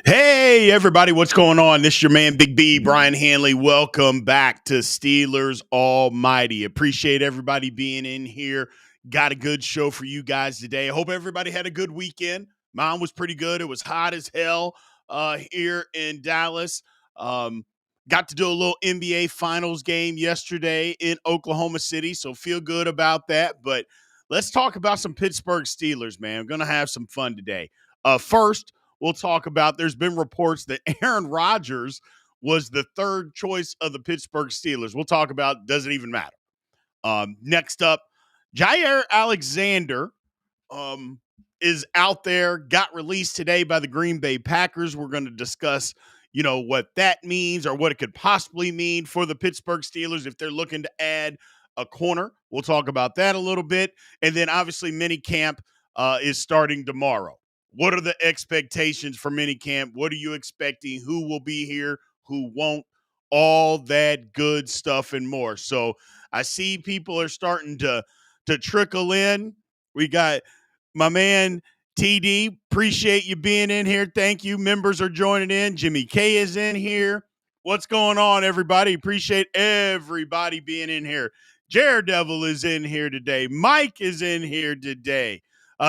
Hey, everybody, what's going on? This is your man, Big B, Brian Hanley. Welcome back to Steelers Almighty. Appreciate everybody being in here. Got a good show for you guys today. I hope everybody had a good weekend. Mine was pretty good. It was hot as hell here in Dallas. Um, got to do a little NBA Finals game yesterday in Oklahoma City, so feel good about that. But let's talk about some Pittsburgh Steelers, man. I'm going to have some fun today. First, we'll talk about there's been reports that Aaron Rodgers was the third choice of the Pittsburgh Steelers. We'll talk about does it even matter. Next up, Jaire Alexander is out there, got released today by the Green Bay Packers. We're going to discuss, what that means or what it could possibly mean for the Pittsburgh Steelers if they're looking to add a corner. We'll talk about that a little bit. And then obviously minicamp is starting tomorrow. What are the expectations for minicamp? What are you expecting? Who will be here? Who won't? All that good stuff and more. So I see people are starting to trickle in. We got my man TD. Appreciate you being in here. Thank you. Members are joining in. Jimmy K is in here. What's going on, everybody? Appreciate everybody being in here. Jaire is in here today. Mike is in here today.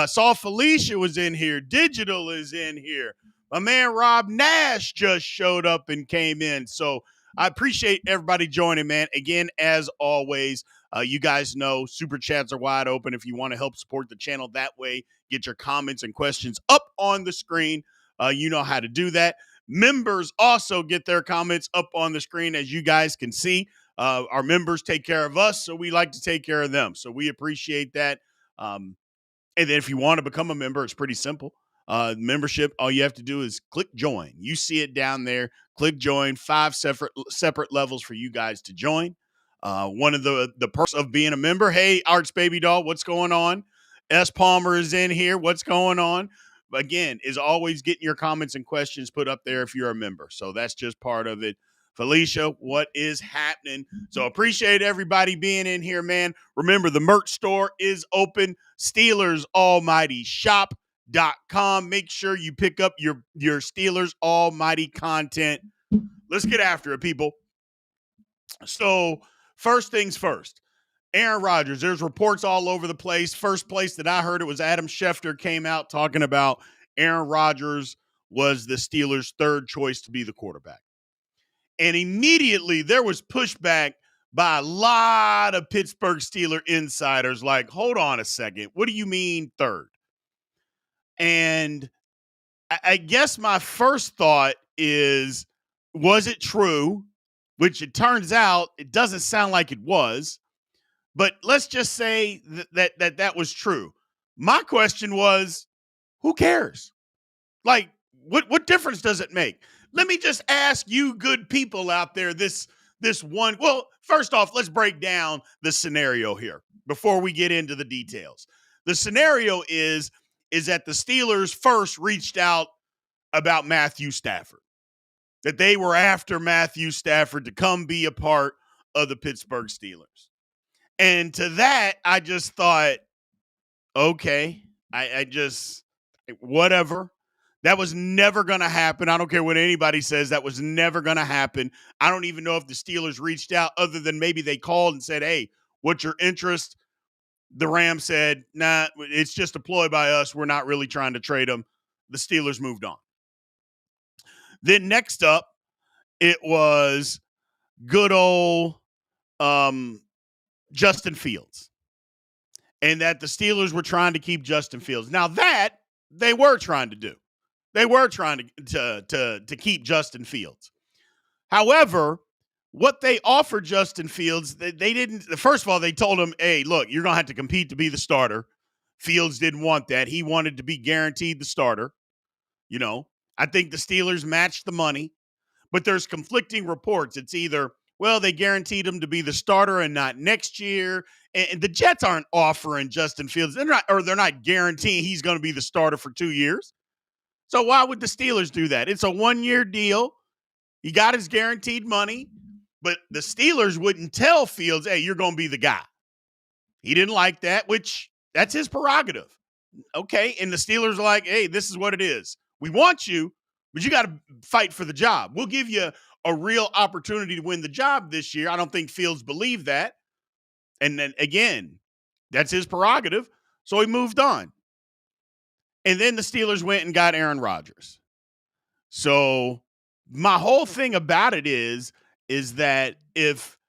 Saw Felicia was in here. Digital is in here. My man Rob Nash just showed up and came in. So I appreciate everybody joining, man. Again, as always, you guys know super chats are wide open. If you want to help support the channel that way, get your comments and questions up on the screen. You know how to do that. Members also get their comments up on the screen, as you guys can see. Our members take care of us, so we like to take care of them. So we appreciate that. And then if you want to become a member, it's pretty simple. Membership, all you have to do is click join. You see it down there. Click join. 5 separate levels for you guys to join. One of the perks of being a member. Hey, Arts Baby Doll, what's going on? S. Palmer is in here. What's going on? Again, is always getting your comments and questions put up there if you're a member. So that's just part of it. Felicia, what is happening? So appreciate everybody being in here, man. Remember, the merch store is open. Steelers Almighty Shop.com. Make sure you pick up your Steelers Almighty content. Let's get after it, people. So first things first, Aaron Rodgers. There's reports all over the place. First place that I heard it was Adam Schefter came out talking about Aaron Rodgers was the Steelers' third choice to be the quarterback. And immediately there was pushback by a lot of Pittsburgh Steeler insiders like, hold on a second. What do you mean third? And I guess my first thought is, was it true? Which it turns out it doesn't sound like it was. But let's just say that was true. My question was, who cares? Like, what difference does it make? Let me just ask you good people out there this one. Well, first off, let's break down the scenario here before we get into the details. The scenario is that the Steelers first reached out about Matthew Stafford, that they were after Matthew Stafford to come be a part of the Pittsburgh Steelers. And to that, I just thought, okay, I just, whatever. That was never going to happen. I don't care what anybody says. That was never going to happen. I don't even know if the Steelers reached out other than maybe they called and said, hey, what's your interest? The Rams said, nah, it's just a ploy by us. We're not really trying to trade them. The Steelers moved on. Then next up, it was good old Justin Fields. And that the Steelers were trying to keep Justin Fields. Now that they were trying to do. They were trying to keep Justin Fields. However, what they offered Justin Fields, they didn't. First of all, they told him, hey, look, you're going to have to compete to be the starter. Fields didn't want that. He wanted to be guaranteed the starter. I think the Steelers matched the money, but there's conflicting reports. It's either, well, they guaranteed him to be the starter and not next year. And the Jets aren't offering Justin Fields. They're not guaranteeing he's going to be the starter for 2 years. So why would the Steelers do that? It's a 1-year deal. He got his guaranteed money, but the Steelers wouldn't tell Fields, hey, you're going to be the guy. He didn't like that, which that's his prerogative. Okay, and the Steelers are like, hey, this is what it is. We want you, but you got to fight for the job. We'll give you a real opportunity to win the job this year. I don't think Fields believed that. And then again, that's his prerogative. So he moved on. And then the Steelers went and got Aaron Rodgers. So my whole thing about it is that if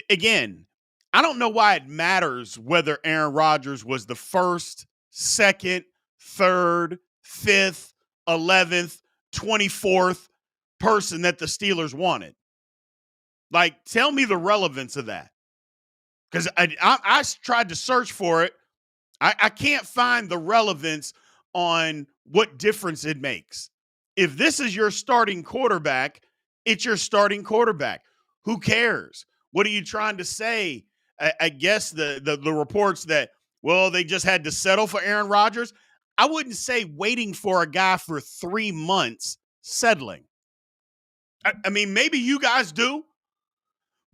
again, I don't know why it matters whether Aaron Rodgers was the first, second, third, fifth, 11th, 24th person that the Steelers wanted. Like, tell me the relevance of that. Because I tried to search for it. I can't find the relevance on what difference it makes. If this is your starting quarterback, it's your starting quarterback. Who cares? What are you trying to say? I guess the reports that, well, they just had to settle for Aaron Rodgers. I wouldn't say waiting for a guy for 3 months settling. I mean, maybe you guys do.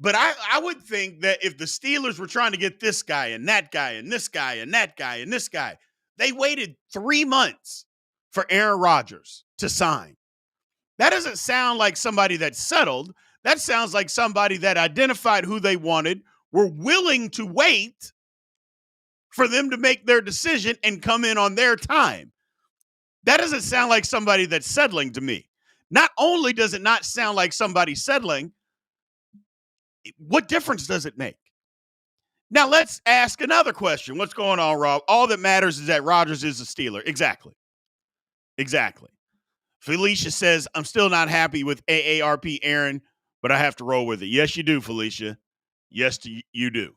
But I would think that if the Steelers were trying to get this guy and that guy and this guy and that guy and this guy, they waited 3 months for Aaron Rodgers to sign. That doesn't sound like somebody that settled. That sounds like somebody that identified who they wanted, were willing to wait for them to make their decision and come in on their time. That doesn't sound like somebody that's settling to me. Not only does it not sound like somebody settling, what difference does it make? Now, let's ask another question. What's going on, Rob? All that matters is that Rodgers is a Steeler. Exactly. Felicia says, I'm still not happy with AARP Aaron, but I have to roll with it. Yes, you do, Felicia. Yes, you do.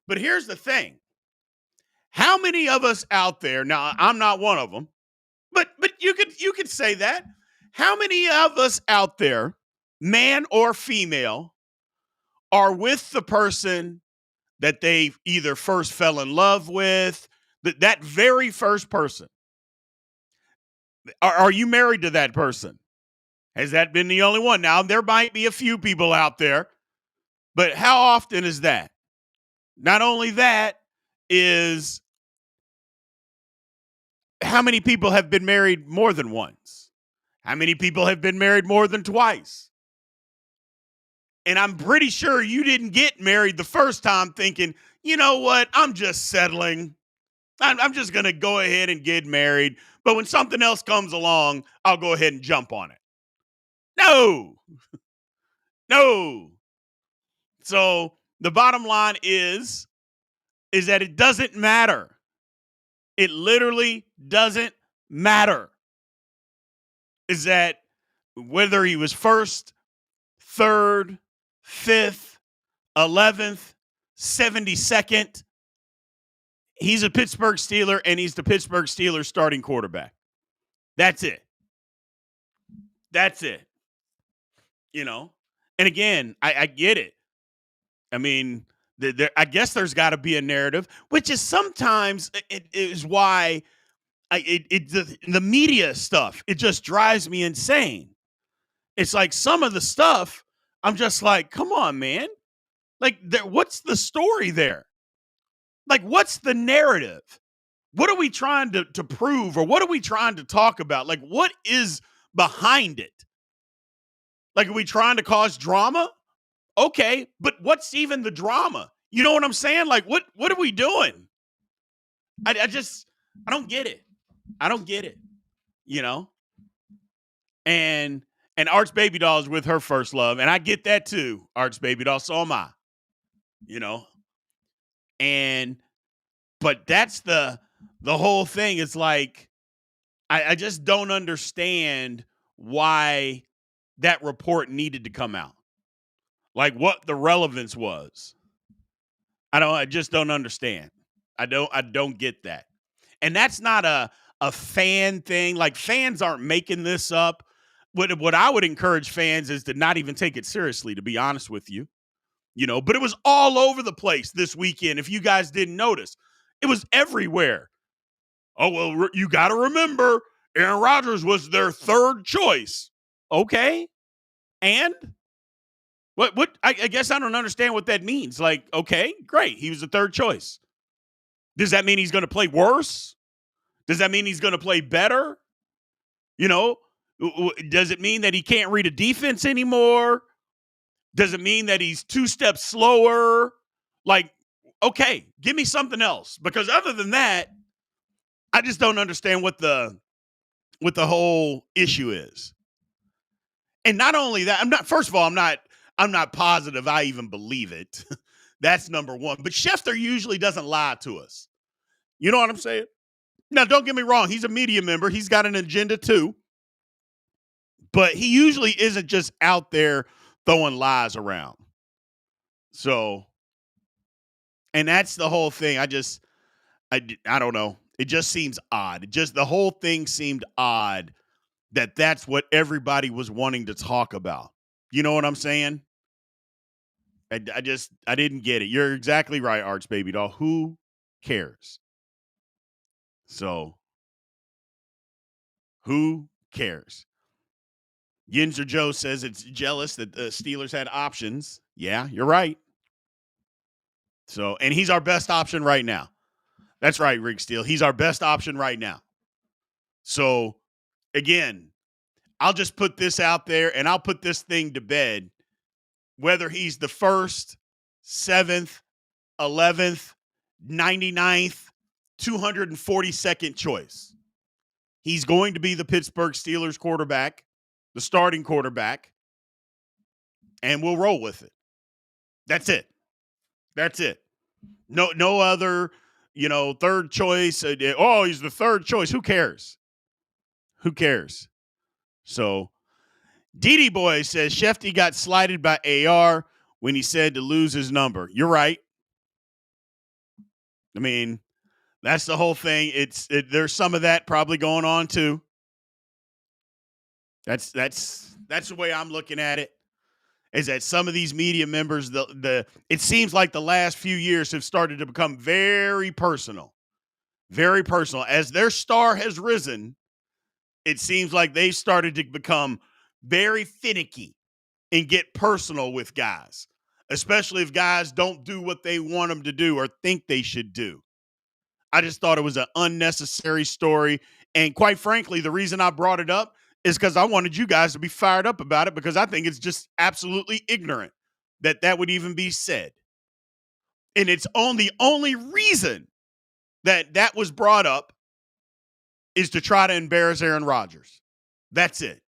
But here's the thing. How many of us out there, now I'm not one of them, but you could say that. How many of us out there, man or female, are with the person that they either first fell in love with, that very first person? Are you married to that person? Has that been the only one? Now, there might be a few people out there, but how often is that? Not only that, is how many people have been married more than once? How many people have been married more than twice? And I'm pretty sure you didn't get married the first time thinking, you know what, I'm just settling. I'm just going to go ahead and get married. But when something else comes along, I'll go ahead and jump on it. No. So the bottom line is that it doesn't matter. It literally doesn't matter. Is that whether he was first, third, fifth, 11th, 72nd, he's a Pittsburgh Steeler, and he's the Pittsburgh Steelers starting quarterback. That's it. And again, I get it. I mean, I guess there's got to be a narrative, which is sometimes it is why the media stuff, it just drives me insane. It's like some of the stuff, I'm just like, come on, man. Like, what's the story there? Like, what's the narrative? What are we trying to prove, or what are we trying to talk about? Like, what is behind it? Like, are we trying to cause drama? Okay, but what's even the drama? You know what I'm saying? Like, what are we doing? I don't get it. And Arch Baby Doll is with her first love, and I get that too, Arch Baby Doll. So am I. But that's the whole thing. It's like, I just don't understand why that report needed to come out. Like, what the relevance was. I just don't understand. I don't get that. And that's not a fan thing. Like, fans aren't making this up. What I would encourage fans is to not even take it seriously, to be honest with you. But it was all over the place this weekend. If you guys didn't notice, it was everywhere. Oh, well, you got to remember, Aaron Rodgers was their third choice. Okay. And what I guess I don't understand what that means. Like, okay, great. He was the third choice. Does that mean he's going to play worse? Does that mean he's going to play better? You know, does it mean that he can't read a defense anymore? Does it mean that he's 2 steps slower? Like, okay, give me something else. Because other than that, I just don't understand what the whole issue is. And not only that, first of all, I'm not positive I even believe it. That's number one. But Schefter usually doesn't lie to us. You know what I'm saying? Now, don't get me wrong. He's a media member. He's got an agenda too. But he usually isn't just out there throwing lies around. So, and that's the whole thing. I don't know. It just seems odd. The whole thing seemed odd that's what everybody was wanting to talk about. You know what I'm saying? I didn't get it. You're exactly right, Arch Baby Doll. Who cares? So, who cares? Yinzer Joe says it's jealous that the Steelers had options. Yeah, you're right. So, and he's our best option right now. That's right, Rick Steele. He's our best option right now. So, again, I'll just put this out there and I'll put this thing to bed. Whether he's the 1st, 7th, 11th, 99th, 242nd choice, he's going to be the Pittsburgh Steelers quarterback, the starting quarterback, and we'll roll with it. That's it. That's it. No other, third choice. He's the third choice. Who cares? Who cares? So, DD Boy says Shefty got slighted by AR when he said to lose his number. You're right. I mean, that's the whole thing. There's some of that probably going on too. That's the way I'm looking at it. Is that some of these media members, it seems like the last few years have started to become very personal. Very personal. As their star has risen, it seems like they've started to become very finicky and get personal with guys, especially if guys don't do what they want them to do or think they should do. I just thought it was an unnecessary story. And quite frankly, the reason I brought it up is because I wanted you guys to be fired up about it, because I think it's just absolutely ignorant that would even be said. And it's the only reason that was brought up is to try to embarrass Aaron Rodgers. That's it.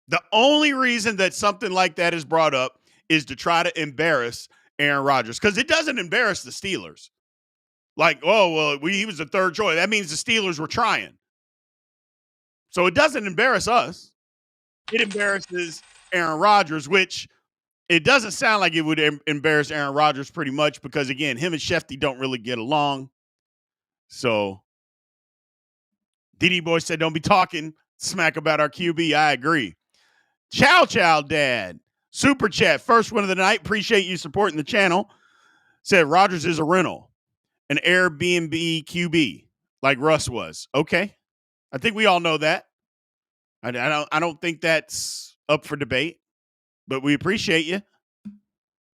The only reason that something like that is brought up is to try to embarrass Aaron Rodgers, because it doesn't embarrass the Steelers. Like, he was the third choice. That means the Steelers were trying. So it doesn't embarrass us. It embarrasses Aaron Rodgers, which it doesn't sound like it would embarrass Aaron Rodgers pretty much, because, again, him and Shefty don't really get along. So DD Boy said, don't be talking smack about our QB. I agree. Chow Dad. Super chat. First one of the night. Appreciate you supporting the channel. Said Rodgers is a rental. An Airbnb QB like Russ was. Okay. I think we all know that. I don't think that's up for debate, but we appreciate you.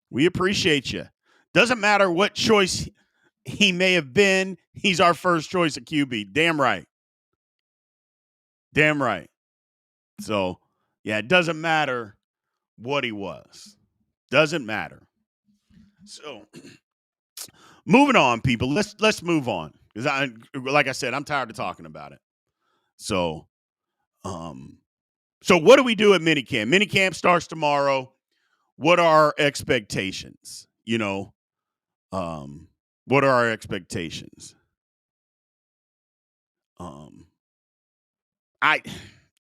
We appreciate you. Doesn't matter what choice he may have been. He's our first choice at QB. Damn right. Damn right. So, yeah, it doesn't matter what he was. Doesn't matter. So, moving on, people. Let's move on, because like I said, I'm tired of talking about it. So what do we do at minicamp? Minicamp starts tomorrow. What are our expectations? What are our expectations?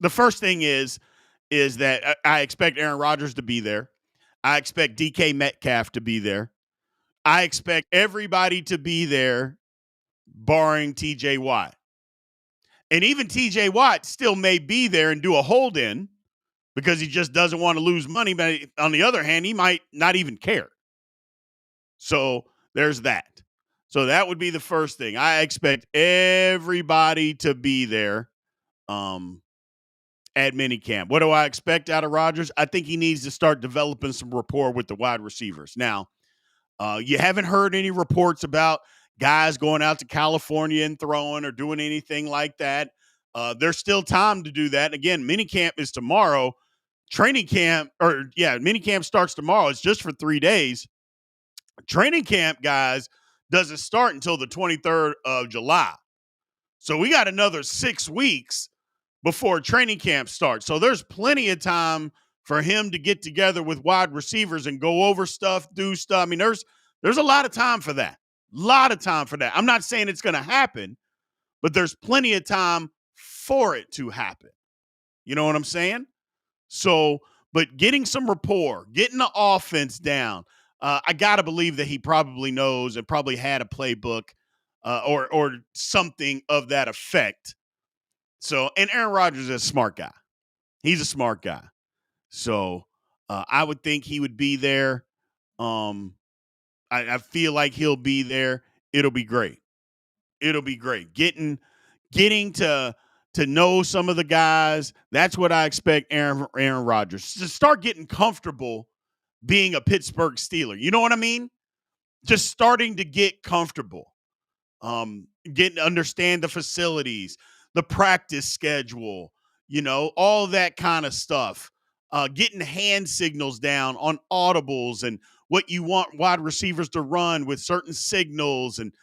The first thing is that I expect Aaron Rodgers to be there. I expect DK Metcalf to be there. I expect everybody to be there, barring TJ Watt. And even TJ Watt still may be there and do a hold in, because he just doesn't want to lose money. But on the other hand, he might not even care. So there's that. So that would be the first thing. I expect everybody to be there at minicamp. What do I expect out of Rodgers? I think he needs to start developing some rapport with the wide receivers. Now, you haven't heard any reports about guys going out to California and throwing or doing anything like that. There's still time to do that. And again, minicamp is tomorrow. Minicamp starts tomorrow. It's just for 3 days. Training camp, guys, doesn't start until the 23rd of July. So we got another 6 weeks before training camp starts. So there's plenty of time for him to get together with wide receivers and go over stuff, do stuff. I mean, there's a lot of time for that. A lot of time for that. I'm not saying it's going to happen, but there's plenty of time for it to happen. You know what I'm saying? So, but getting some rapport, getting the offense down, I got to believe that he probably knows and probably had a playbook or something of that effect. So, and Aaron Rodgers is a smart guy. He's a smart guy. So, I would think he would be there. I feel like he'll be there. It'll be great. It'll be great. Getting to know some of the guys. That's what I expect Aaron Rodgers to start getting comfortable being a Pittsburgh Steeler. You know what I mean? Just starting to get comfortable. Getting to understand the facilities, the practice schedule, all that kind of stuff. Getting hand signals down on audibles and what you want wide receivers to run with certain signals and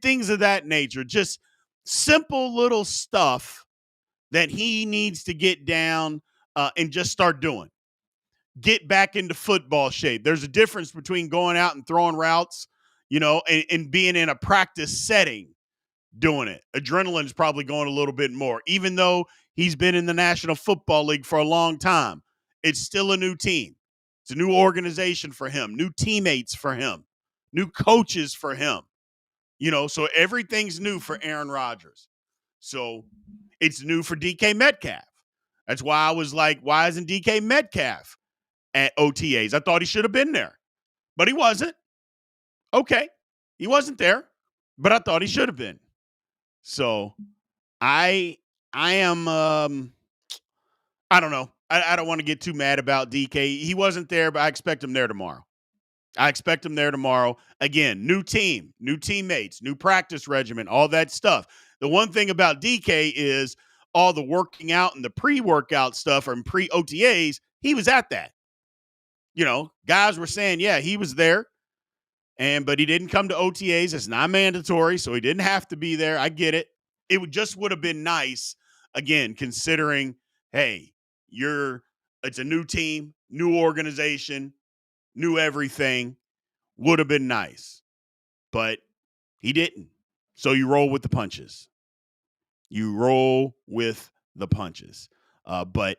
things of that nature. Just simple little stuff that he needs to get down and just start doing. Get back into football shape. There's a difference between going out and throwing routes, and being in a practice setting doing it. Adrenaline's probably going a little bit more, even though he's been in the National Football League for a long time. It's still a new team. It's a new organization for him, new teammates for him, new coaches for him. So everything's new for Aaron Rodgers. So it's new for DK Metcalf. That's why I was like, why isn't DK Metcalf at OTAs? I thought he should have been there, but he wasn't. Okay, he wasn't there, but I thought he should have been. So I am I don't know. I don't want to get too mad about DK. He wasn't there, but I expect him there tomorrow. Again, new team, new teammates, new practice regimen, all that stuff. The one thing about DK is all the working out and the pre-workout stuff and pre-OTAs, he was at that. Guys were saying, yeah, he was there. But he didn't come to OTAs. It's not mandatory, so he didn't have to be there. I get it. It would have been nice, again, considering, hey, it's a new team, new organization, new everything. Would have been nice. But he didn't. So you roll with the punches. But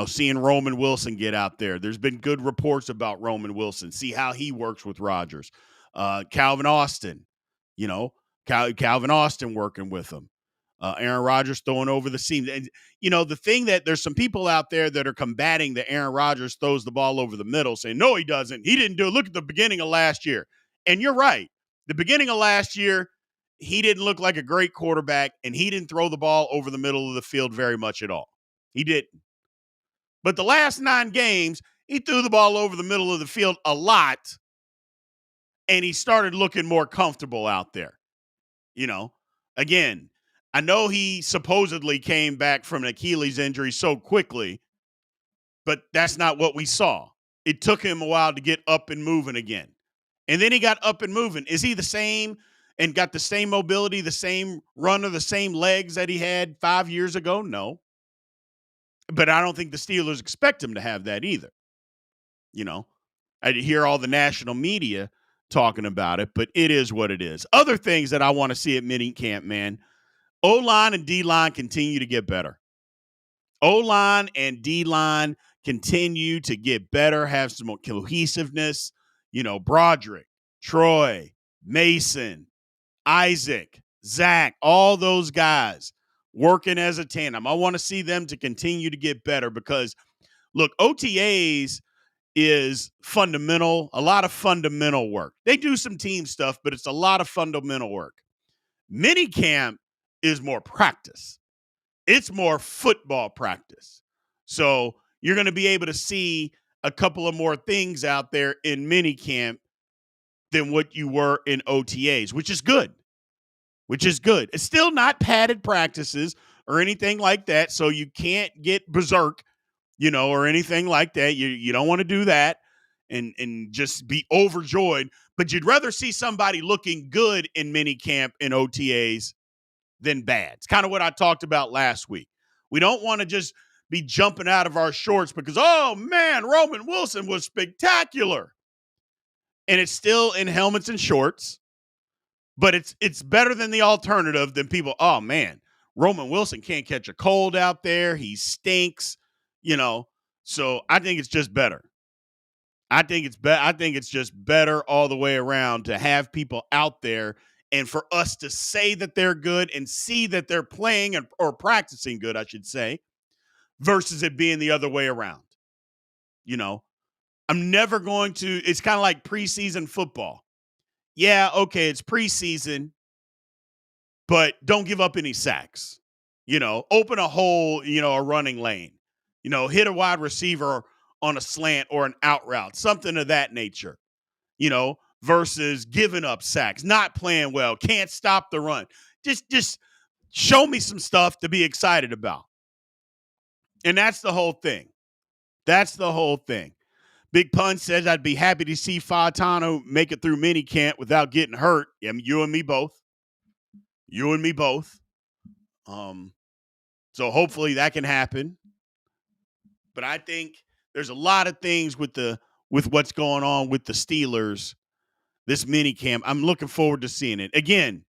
seeing Roman Wilson get out there, there's been good reports about Roman Wilson. See how he works with Rodgers. Calvin Austin, Calvin Austin working with him. Aaron Rodgers throwing over the seam. And, the thing that there's some people out there that are combating that Aaron Rodgers throws the ball over the middle saying, no, he doesn't. He didn't do it. Look at the beginning of last year. And you're right. The beginning of last year, he didn't look like a great quarterback, and he didn't throw the ball over the middle of the field very much at all. He didn't. But the last 9 games, he threw the ball over the middle of the field a lot, and he started looking more comfortable out there. Again, I know he supposedly came back from an Achilles injury so quickly, but that's not what we saw. It took him a while to get up and moving again. And then he got up and moving. Is he the same and got the same mobility, the same run, or the same legs that he had 5 years ago? No. But I don't think the Steelers expect him to have that either. I hear all the national media talking about it, but it is what it is. Other things that I want to see at minicamp, man. O-line and D-line continue to get better. O-line and D-line continue to get better, have some more cohesiveness. Broderick, Troy, Mason, Isaac, Zach, all those guys working as a tandem. I want to see them to continue to get better because, look, OTAs is fundamental, a lot of fundamental work. They do some team stuff, but it's a lot of fundamental work. Minicamp is more practice. It's more football practice. So you're going to be able to see a couple of more things out there in minicamp than what you were in OTAs, which is good. It's still not padded practices, or anything like that. So you can't get berserk, or anything like that. You don't want to do that and just be overjoyed. But you'd rather see somebody looking good in minicamp and OTAs than bad. It's kind of what I talked about last week. We don't want to just be jumping out of our shorts because, oh man, Roman Wilson was spectacular. And it's still in helmets and shorts, but it's better than the alternative than people, oh man, Roman Wilson can't catch a cold out there. He stinks, So I think it's just better. I think it's just better all the way around to have people out there and for us to say that they're good and see that they're playing or practicing good, I should say, versus it being the other way around. I'm never going to, it's kind of like preseason football. Yeah, okay, it's preseason, but don't give up any sacks. Open a hole, a running lane. Hit a wide receiver on a slant or an out route, something of that nature, versus giving up sacks, not playing well, can't stop the run. Just show me some stuff to be excited about. And that's the whole thing. Big Pun says, I'd be happy to see Faetano make it through minicamp without getting hurt. You and me both. So hopefully that can happen. But I think there's a lot of things with what's going on with the Steelers this minicamp. I'm looking forward to seeing it. Again,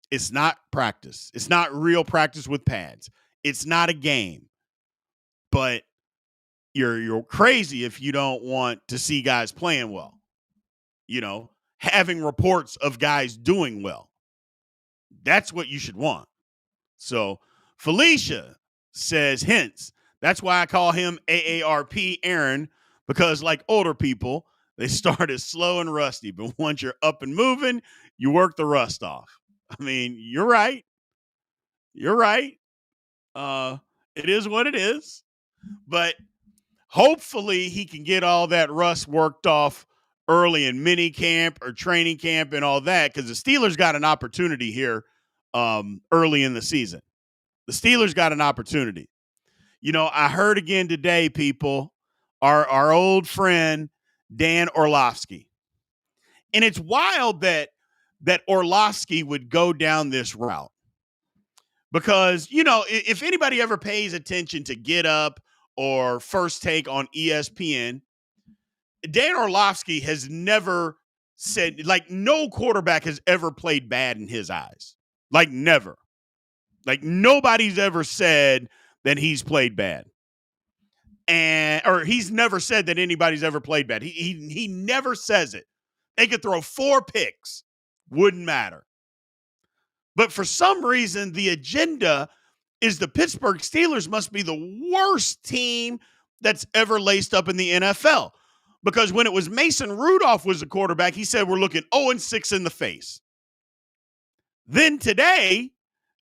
it's not practice. It's not real practice with pads. It's not a game. But you're crazy if you don't want to see guys playing well. Having reports of guys doing well. That's what you should want. So Felicia says, hence, that's why I call him AARP Aaron, because like older people, they start as slow and rusty, but once you're up and moving, you work the rust off. I mean, you're right. It is what it is. But hopefully he can get all that rust worked off early in mini camp or training camp and all that, because the Steelers got an opportunity here early in the season. The Steelers got an opportunity. I heard again today, people, our old friend Dan Orlovsky. And it's wild that Orlovsky would go down this route. Because, if anybody ever pays attention to Get Up or First Take on ESPN, Dan Orlovsky has never said, like, no quarterback has ever played bad in his eyes. Like, never. Like, nobody's ever said that he's played bad. Or he's never said that anybody's ever played bad. He never says it. They could throw 4 picks. Wouldn't matter. But for some reason, the agenda is the Pittsburgh Steelers must be the worst team that's ever laced up in the NFL. Because when it was Mason Rudolph was the quarterback, he said we're looking 0-6 in the face. Then today,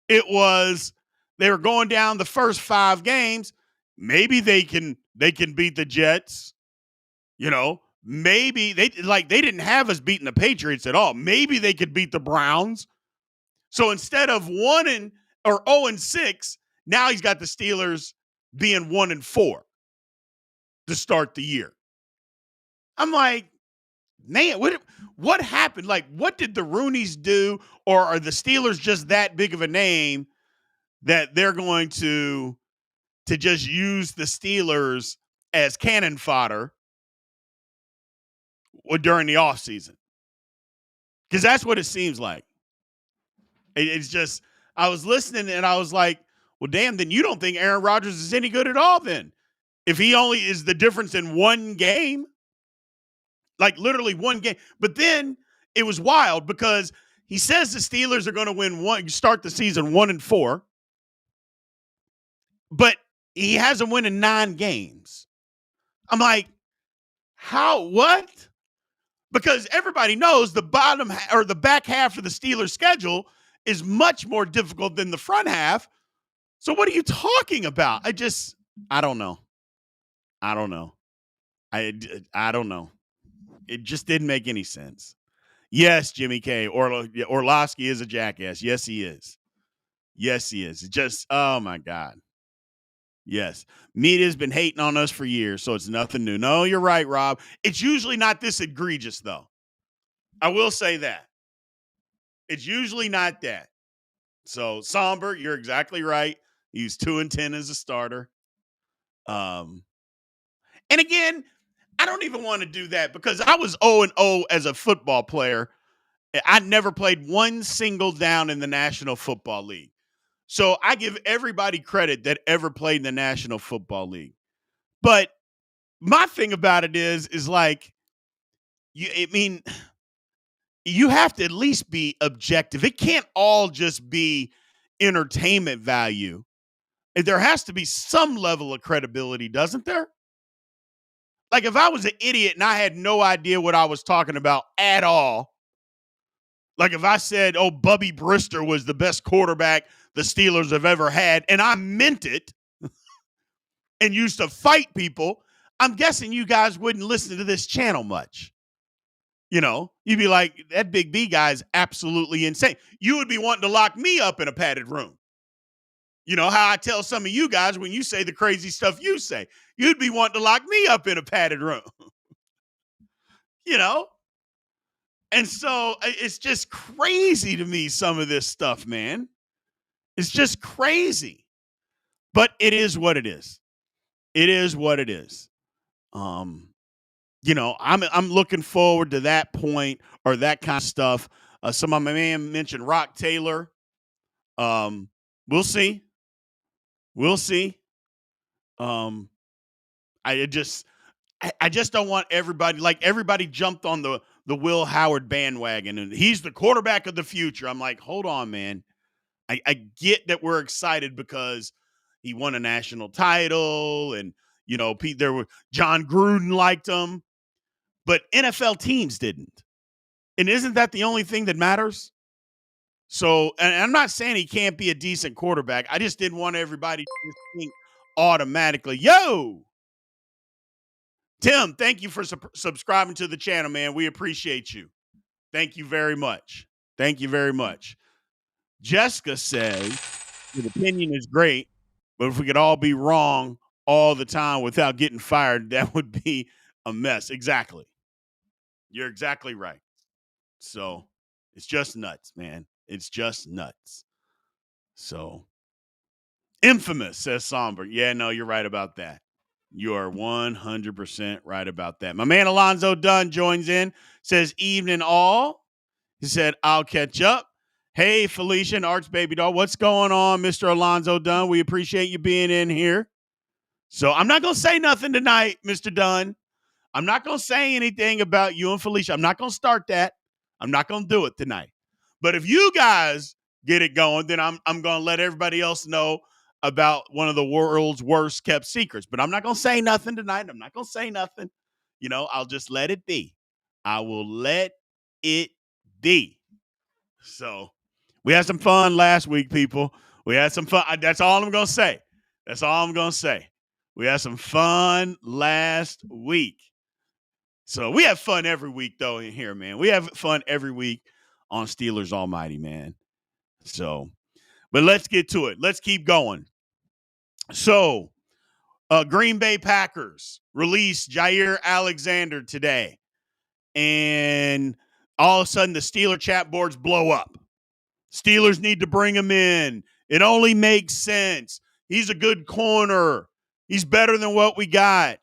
it was they were going down the first 5 games. Maybe they can beat the Jets. Maybe they didn't have us beating the Patriots at all. Maybe they could beat the Browns. So instead of 0-6, now he's got the Steelers being 1-4 to start the year. I'm like, man, what happened? Like, what did the Rooneys do? Or are the Steelers just that big of a name that they're going to just use the Steelers as cannon fodder during the offseason? Because that's what it seems like. It's just, I was listening and I was like, well, damn, then you don't think Aaron Rodgers is any good at all then? If he only is the difference in one game, like literally one game. But then it was wild because he says the Steelers are going to start the season 1-4, but he has them winning 9 games. I'm like, how, what? Because everybody knows the bottom or the back half of the Steelers schedule is much more difficult than the front half. So what are you talking about? I don't know. I don't know. It just didn't make any sense. Yes, Jimmy K. Orlovsky is a jackass. Yes, he is. Yes, he is. Just, oh my God. Yes. Media's been hating on us for years, so it's nothing new. No, you're right, Rob. It's usually not this egregious, though. I will say that. It's usually not that. So, Somber, you're exactly right. He's 2-10 as a starter. Um, and again, I don't even want to do that because I was 0-0 as a football player. I never played one single down in the National Football League. So I give everybody credit that ever played in the National Football League. But my thing about it is like, I mean, you have to at least be objective. It can't all just be entertainment value. There has to be some level of credibility, doesn't there? Like if I was an idiot and I had no idea what I was talking about at all, like if I said, "Oh, Bubby Brister was the best quarterback the Steelers have ever had," and I meant it and used to fight people, I'm guessing you guys wouldn't listen to this channel much. You know, you'd be like, that Big B guy is absolutely insane. You would be wanting to lock me up in a padded room. You know, how I tell some of you guys when you say the crazy stuff you say, you'd be wanting to lock me up in a padded room. You know? And so it's just crazy to me, some of this stuff, man. It's just crazy. But it is what it is. It is what it is. You know, I'm looking forward to that point or that kind of stuff. Some of my man mentioned Rock Taylor. We'll see. We'll see. Um, I just don't want everybody, like everybody jumped on the Will Howard bandwagon and he's the quarterback of the future. I'm like, hold on, man. I get that we're excited because he won a national title and you know, there were John Gruden liked him, but NFL teams didn't. And isn't that the only thing that matters? So, and I'm not saying he can't be a decent quarterback. I just didn't want everybody to just think automatically, yo, Tim, thank you for subscribing to the channel, man. We appreciate you. Thank you very much. Thank you very much. Jessica says, your opinion is great, but if we could all be wrong all the time without getting fired, that would be a mess. Exactly. You're exactly right. So it's just nuts, man. It's just nuts. So infamous, says Somber. Yeah, no, you're right about that. You are 100% right about that. My man Alonzo Dunn joins in, says, evening all. He said, I'll catch up. Hey, Felicia and Arch Baby Doll, what's going on, Mr. Alonzo Dunn? We appreciate you being in here. So I'm not going to say nothing tonight, Mr. Dunn. I'm not going to say anything about you and Felicia. I'm not going to start that. I'm not going to do it tonight. But if you guys get it going, then I'm going to let everybody else know about one of the world's worst kept secrets. But I'm not going to say nothing tonight. I'm not going to say nothing. You know, I'll just let it be. I will let it be. So we had some fun last week, people. We had some fun. That's all I'm going to say. That's all I'm going to say. We had some fun last week. So we have fun every week, though, in here, man. We have fun every week on Steelers Almighty, man. So, but let's get to it. Let's keep going. So, Green Bay Packers released Jaire Alexander today. And all of a sudden, the Steeler chat boards blow up. Steelers need to bring him in. It only makes sense. He's a good corner. He's better than what we got.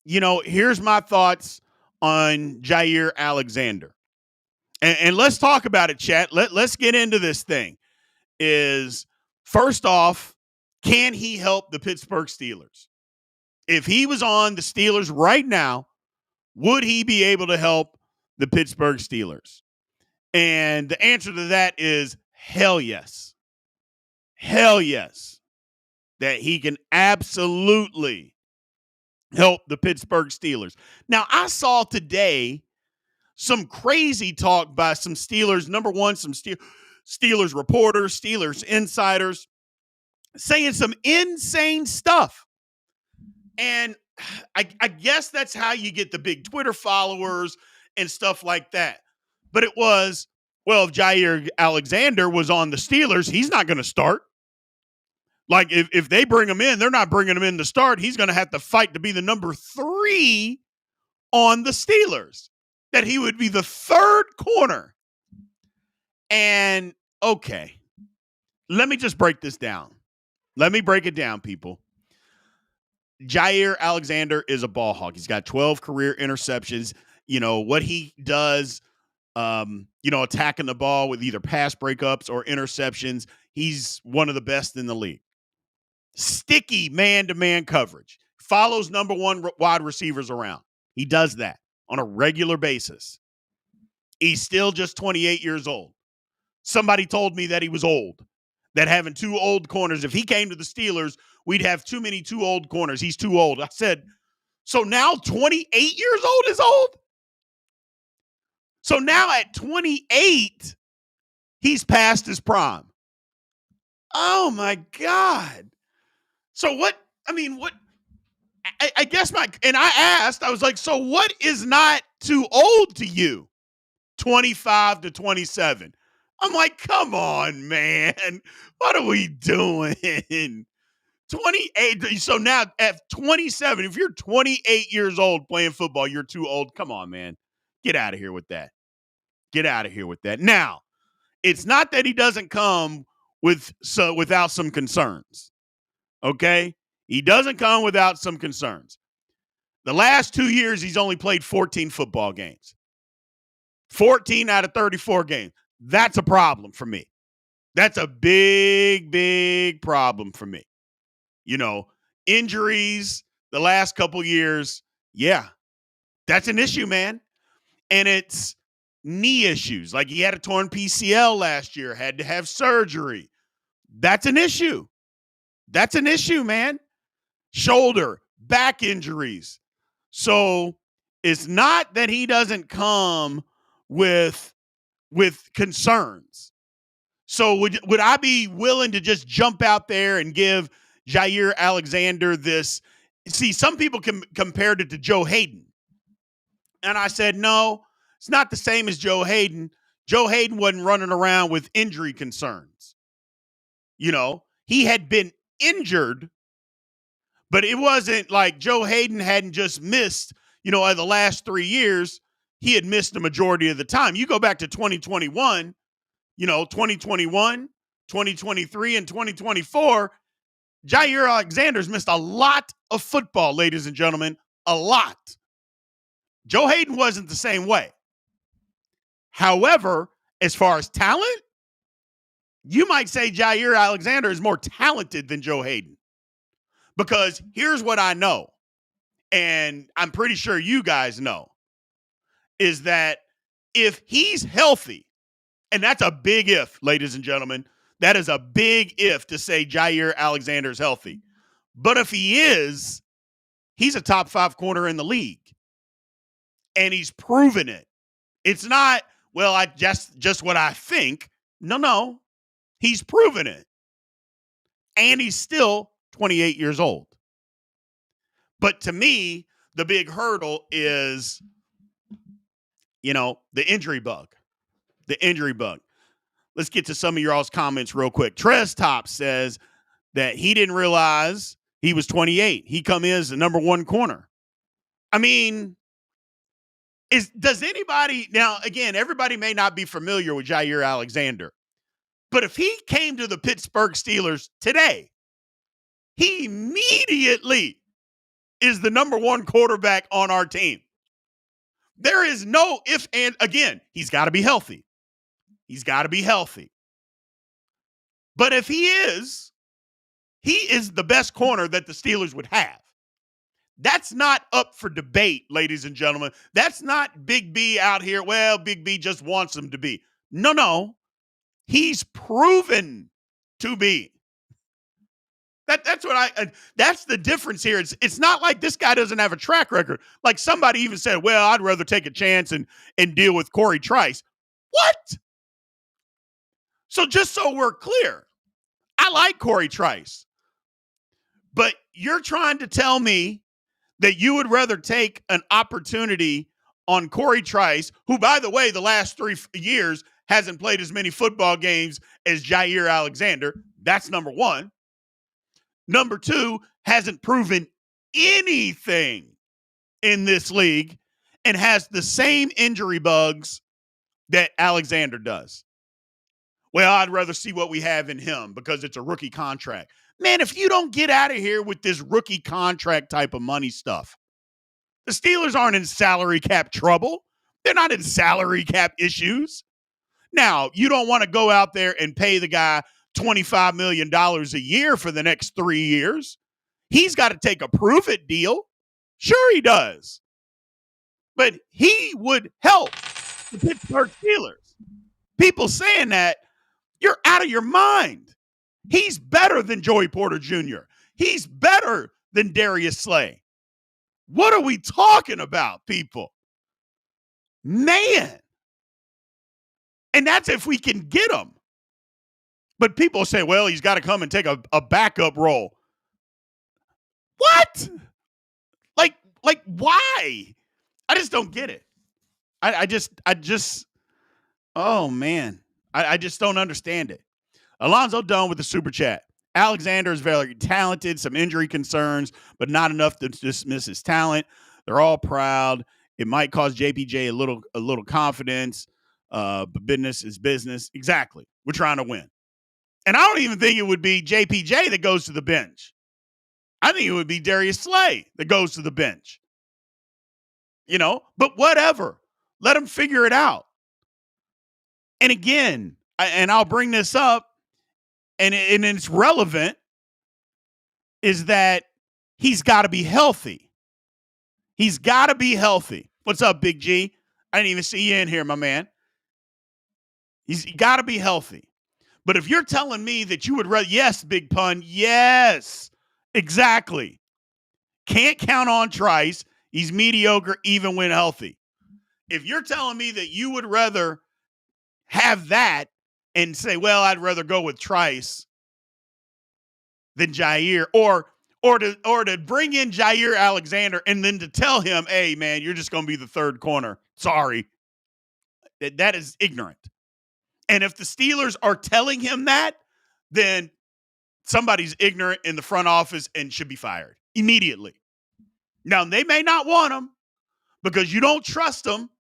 You know, here's my thoughts on Jaire Alexander. And let's talk about it, chat. Let's get into this thing. Is first off, can he help the Pittsburgh Steelers? If he was on the Steelers right now, would he be able to help the Pittsburgh Steelers? And the answer to that is hell yes. Hell yes. That he can absolutely help the Pittsburgh Steelers. Now, I saw today some crazy talk by some Steelers, number one, some Steelers reporters, Steelers insiders, saying some insane stuff. And I guess that's how you get the big Twitter followers and stuff like that. But it was, Well, if Jaire Alexander was on the Steelers, he's not going to start. Like, if they bring him in, they're not bringing him in to start. He's going to have to fight to be the number 3 on the Steelers, that he would be the 3rd corner. And, okay, let me just break this down. Let me break it down, people. Jaire Alexander is a ball hawk. He's got 12 career interceptions. You know, what he does, attacking the ball with either pass breakups or interceptions, he's one of the best in the league. Sticky man-to-man coverage. Follows number 1 wide receivers around. He does that on a regular basis. He's still just 28 years old. Somebody told me that he was old, that having 2 old corners, if he came to the Steelers, we'd have too many 2 old corners. He's too old. I said, so now 28 years old is old? So now at 28, he's past his prime. Oh, my God. So what? I guess and I asked, I was like, so what is not too old to you? 25 to 27. I'm like, come on, man. What are we doing? 28. So now at 27, if you're 28 years old playing football, you're too old. Come on, man. Get out of here with that. Get out of here with that. Now, it's not that he doesn't come without some concerns. Okay? He doesn't come without some concerns. The last 2 years, he's only played 14 football games. 14 out of 34 games. That's a problem for me. That's a big, big problem for me. You know, injuries the last couple years, yeah, that's an issue, man. And it's knee issues. Like, he had a torn PCL last year, had to have surgery. That's an issue. That's an issue, man. Shoulder, back injuries. So it's not that he doesn't come with concerns. So would I be willing to just jump out there and give Jaire Alexander this? See, some people compared it to Joe Hayden. And I said, no, it's not the same as Joe Hayden. Joe Hayden wasn't running around with injury concerns. You know, he had been injured, but it wasn't like Joe Hayden hadn't just missed, the last 3 years. He had missed the majority of the time. You go back to 2021, 2021, 2023, and 2024, Jaire Alexander's missed a lot of football, ladies and gentlemen, a lot. Joe Hayden wasn't the same way. However, as far as talent, you might say Jaire Alexander is more talented than Joe Hayden. Because here's what I know, and I'm pretty sure you guys know, is that if he's healthy, and that's a big if, ladies and gentlemen, that is a big if to say Jaire Alexander's healthy. But if he is, he's a top 5 corner in the league. And he's proven it. It's not, well, I just what I think. No. He's proven it. And he's still 28 years old. But to me, the big hurdle is, the injury bug. The injury bug. Let's get to some of your all's comments real quick. Trez Top says that he didn't realize he was 28. He come in as the number 1 corner. I mean, does anybody, now again, everybody may not be familiar with Jaire Alexander, but if he came to the Pittsburgh Steelers today, he immediately is the number 1 quarterback on our team. There is no if, and again, he's got to be healthy. He's got to be healthy. But if he is the best corner that the Steelers would have. That's not up for debate, ladies and gentlemen. That's not Big B out here. Well, Big B just wants him to be. No. He's proven to be. That's the difference here. It's not like this guy doesn't have a track record. Like somebody even said, well, I'd rather take a chance and deal with Corey Trice. What? So just so we're clear, I like Corey Trice. But you're trying to tell me that you would rather take an opportunity on Corey Trice, who, by the way, the last 3 years hasn't played as many football games as Jaire Alexander. That's number one. Number two, hasn't proven anything in this league and has the same injury bugs that Alexander does. Well, I'd rather see what we have in him because it's a rookie contract. Man, if you don't get out of here with this rookie contract type of money stuff, the Steelers aren't in salary cap trouble. They're not in salary cap issues. Now, you don't want to go out there and pay the guy $25 million a year for the next 3 years. He's got to take a prove-it deal. Sure he does. But he would help the Pittsburgh Steelers. People saying that, you're out of your mind. He's better than Joey Porter Jr. He's better than Darius Slay. What are we talking about, people? Man. And that's if we can get him. But people say, well, he's got to come and take a backup role. What? Like why? I just don't get it. I just, oh man. I just don't understand it. Alonzo Dunn with the super chat. Alexander is very talented, some injury concerns, but not enough to dismiss his talent. They're all proud. It might cause JPJ a little confidence, but business is business. Exactly. We're trying to win. And I don't even think it would be JPJ that goes to the bench. I think it would be Darius Slay that goes to the bench. But whatever. Let him figure it out. And again, I'll bring this up, and it's relevant, is that he's got to be healthy. He's got to be healthy. What's up, Big G? I didn't even see you in here, my man. He's got to be healthy. But if you're telling me that you would rather, yes, Big Pun, yes, exactly. Can't count on Trice. He's mediocre even when healthy. If you're telling me that you would rather have that and say, well, I'd rather go with Trice than Jaire, or to bring in Jaire Alexander and then to tell him, hey, man, you're just going to be the third corner. Sorry. That is ignorant. And if the Steelers are telling him that, then somebody's ignorant in the front office and should be fired immediately. Now, they may not want him because you don't trust him.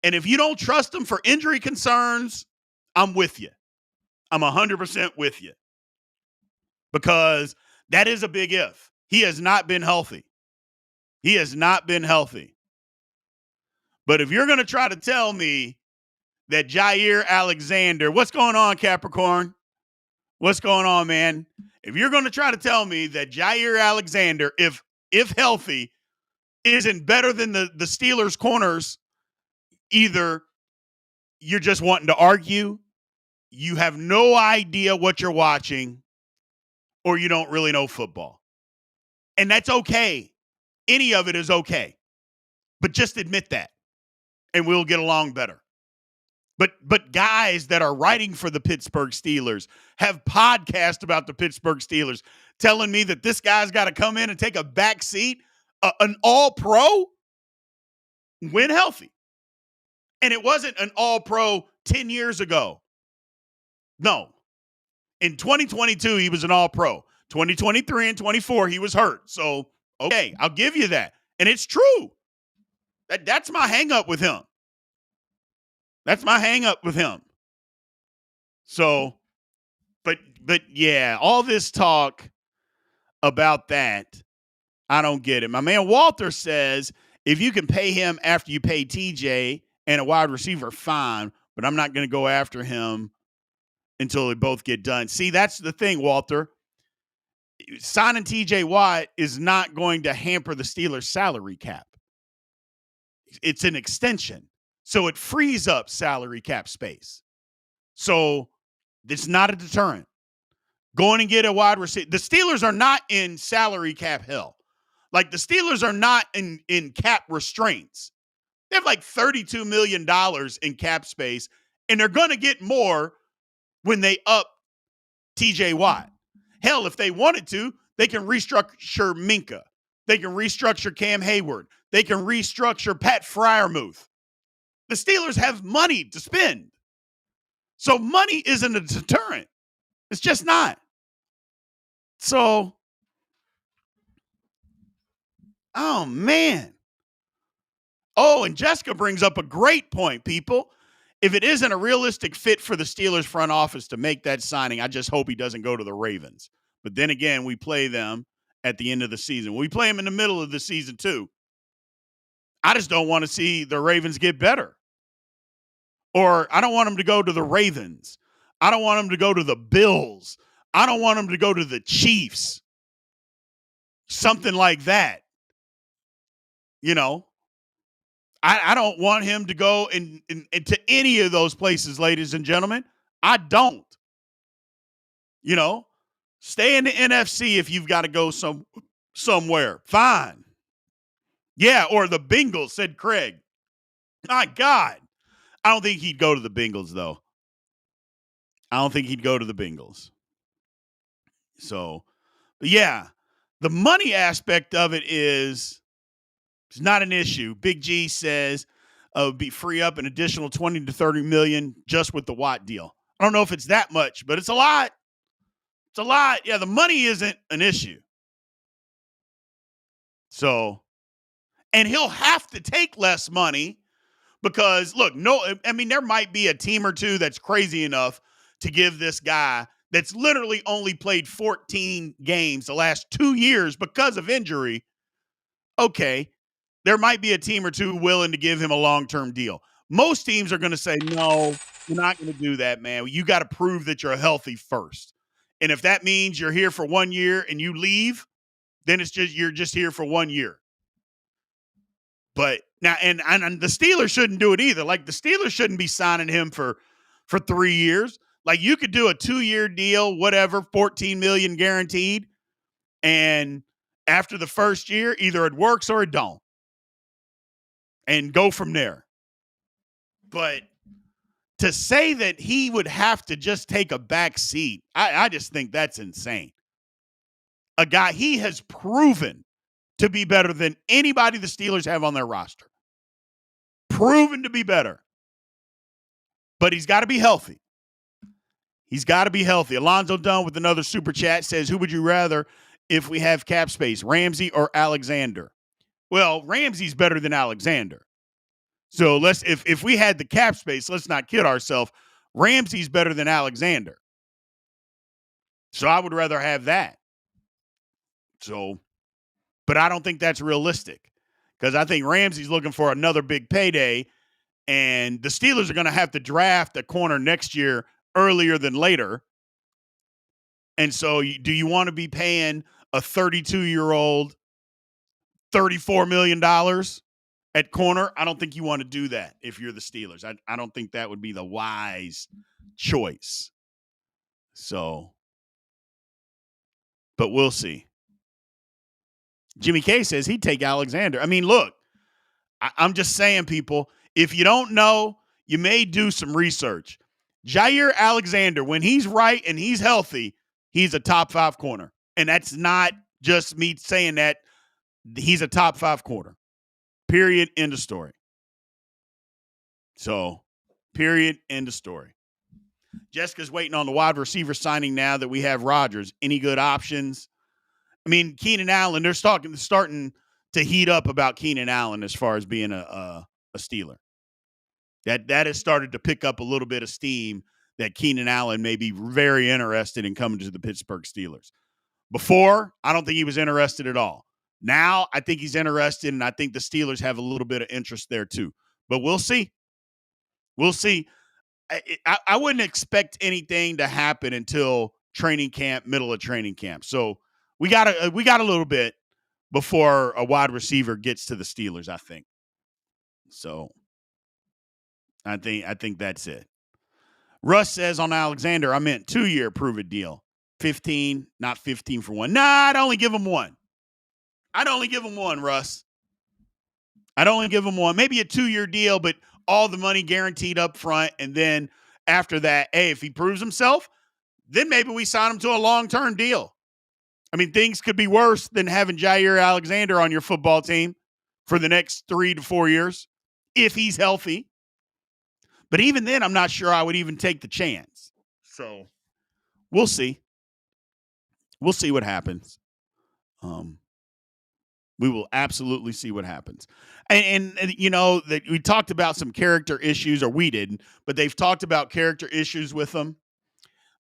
And if you don't trust him for injury concerns, I'm with you. I'm 100% with you. Because that is a big if. He has not been healthy. He has not been healthy. But if you're going to try to tell me that Jaire Alexander, what's going on, Capricorn? What's going on, man? If you're going to try to tell me that Jaire Alexander, if healthy, isn't better than the Steelers corners, either you're just wanting to argue, you have no idea what you're watching, or you don't really know football. And that's okay. Any of it is okay. But just admit that, and we'll get along better. But guys that are writing for the Pittsburgh Steelers have podcasts about the Pittsburgh Steelers telling me that this guy's got to come in and take a back seat, an all-pro, when healthy. And it wasn't an all-pro 10 years ago. No. In 2022, he was an all-pro. 2023 and 24, he was hurt. So, okay, I'll give you that. And it's true. That's my hang-up with him. That's my hang-up with him. So, but yeah, all this talk about that, I don't get it. My man Walter says, if you can pay him after you pay TJ and a wide receiver, fine, but I'm not going to go after him until they both get done. See, that's the thing, Walter. Signing TJ Watt is not going to hamper the Steelers' salary cap. It's an extension. So it frees up salary cap space. So it's not a deterrent. Going and get a wide receiver. The Steelers are not in salary cap hell. Like, the Steelers are not in cap restraints. They have like $32 million in cap space, and they're going to get more when they up TJ Watt. Hell, if they wanted to, they can restructure Minka. They can restructure Cam Hayward. They can restructure Pat Freiermuth. The Steelers have money to spend. So money isn't a deterrent. It's just not. So, oh man. Oh, and Jessica brings up a great point, people. If it isn't a realistic fit for the Steelers front office to make that signing, I just hope he doesn't go to the Ravens. But then again, we play them at the end of the season. We play them in the middle of the season too. I just don't want to see the Ravens get better. Or I don't want them to go to the Ravens. I don't want them to go to the Bills. I don't want them to go to the Chiefs. Something like that. You know, I don't want him to go into any of those places, ladies and gentlemen. I don't. You know, stay in the NFC if you've got to go somewhere. Fine. Yeah, or the Bengals, said Craig. My God. I don't think he'd go to the Bengals, though. I don't think he'd go to the Bengals. So, but yeah, the money aspect of it is it's not an issue. Big G says would be free up an additional 20 to 30 million just with the Watt deal. I don't know if it's that much, but it's a lot. It's a lot. Yeah, the money isn't an issue. So, and he'll have to take less money because, look, there might be a team or two that's crazy enough to give this guy that's literally only played 14 games the last 2 years because of injury. Okay, there might be a team or two willing to give him a long-term deal. Most teams are going to say, no, you're not going to do that, man. You got to prove that you're healthy first. And if that means you're here for 1 year and you leave, then you're just here for 1 year. But now, and the Steelers shouldn't do it either. Like, the Steelers shouldn't be signing him for 3 years. Like, you could do a 2-year deal, whatever, $14 million guaranteed. And after the first year, either it works or it don't. And go from there. But to say that he would have to just take a back seat, I just think that's insane. A guy he has proven to be better than anybody the Steelers have on their roster. Proven to be better. But he's got to be healthy. He's got to be healthy. Alonzo Dunn with another super chat says, who would you rather if we have cap space, Ramsey or Alexander? Well, Ramsey's better than Alexander. So if we had the cap space, let's not kid ourselves. Ramsey's better than Alexander. So I would rather have that. So, but I don't think that's realistic because I think Ramsey's looking for another big payday, and the Steelers are going to have to draft a corner next year earlier than later. And so do you want to be paying a 32-year-old $34 million at corner? I don't think you want to do that if you're the Steelers. I don't think that would be the wise choice. So, but we'll see. Jimmy K says he'd take Alexander. I mean, look, I'm just saying, people, if you don't know, you may do some research. Jaire Alexander, when he's right and he's healthy, he's a top 5 corner. And that's not just me saying that. He's a top 5 corner. Period. End of story. So, period. End of story. Jessica's waiting on the wide receiver signing now that we have Rodgers. Any good options? I mean, Keenan Allen, they're starting to heat up about Keenan Allen as far as being a Steeler. That has started to pick up a little bit of steam that Keenan Allen may be very interested in coming to the Pittsburgh Steelers. Before, I don't think he was interested at all. Now, I think he's interested, and I think the Steelers have a little bit of interest there too. But we'll see. We'll see. I wouldn't expect anything to happen until training camp, middle of training camp. So we got a little bit before a wide receiver gets to the Steelers, I think. So I think that's it. Russ says on Alexander, I meant 2-year prove-it deal. 15, not 15 for one. Nah, I'd only give him one. Russ. I'd only give him one. Maybe a 2-year deal, but all the money guaranteed up front. And then after that, hey, if he proves himself, then maybe we sign him to a long-term deal. I mean, things could be worse than having Jaire Alexander on your football team for the next 3 to 4 years if he's healthy. But even then, I'm not sure I would even take the chance. So we'll see. We'll see what happens. We will absolutely see what happens. And you know, that we talked about some character issues, or we didn't, but they've talked about character issues with them.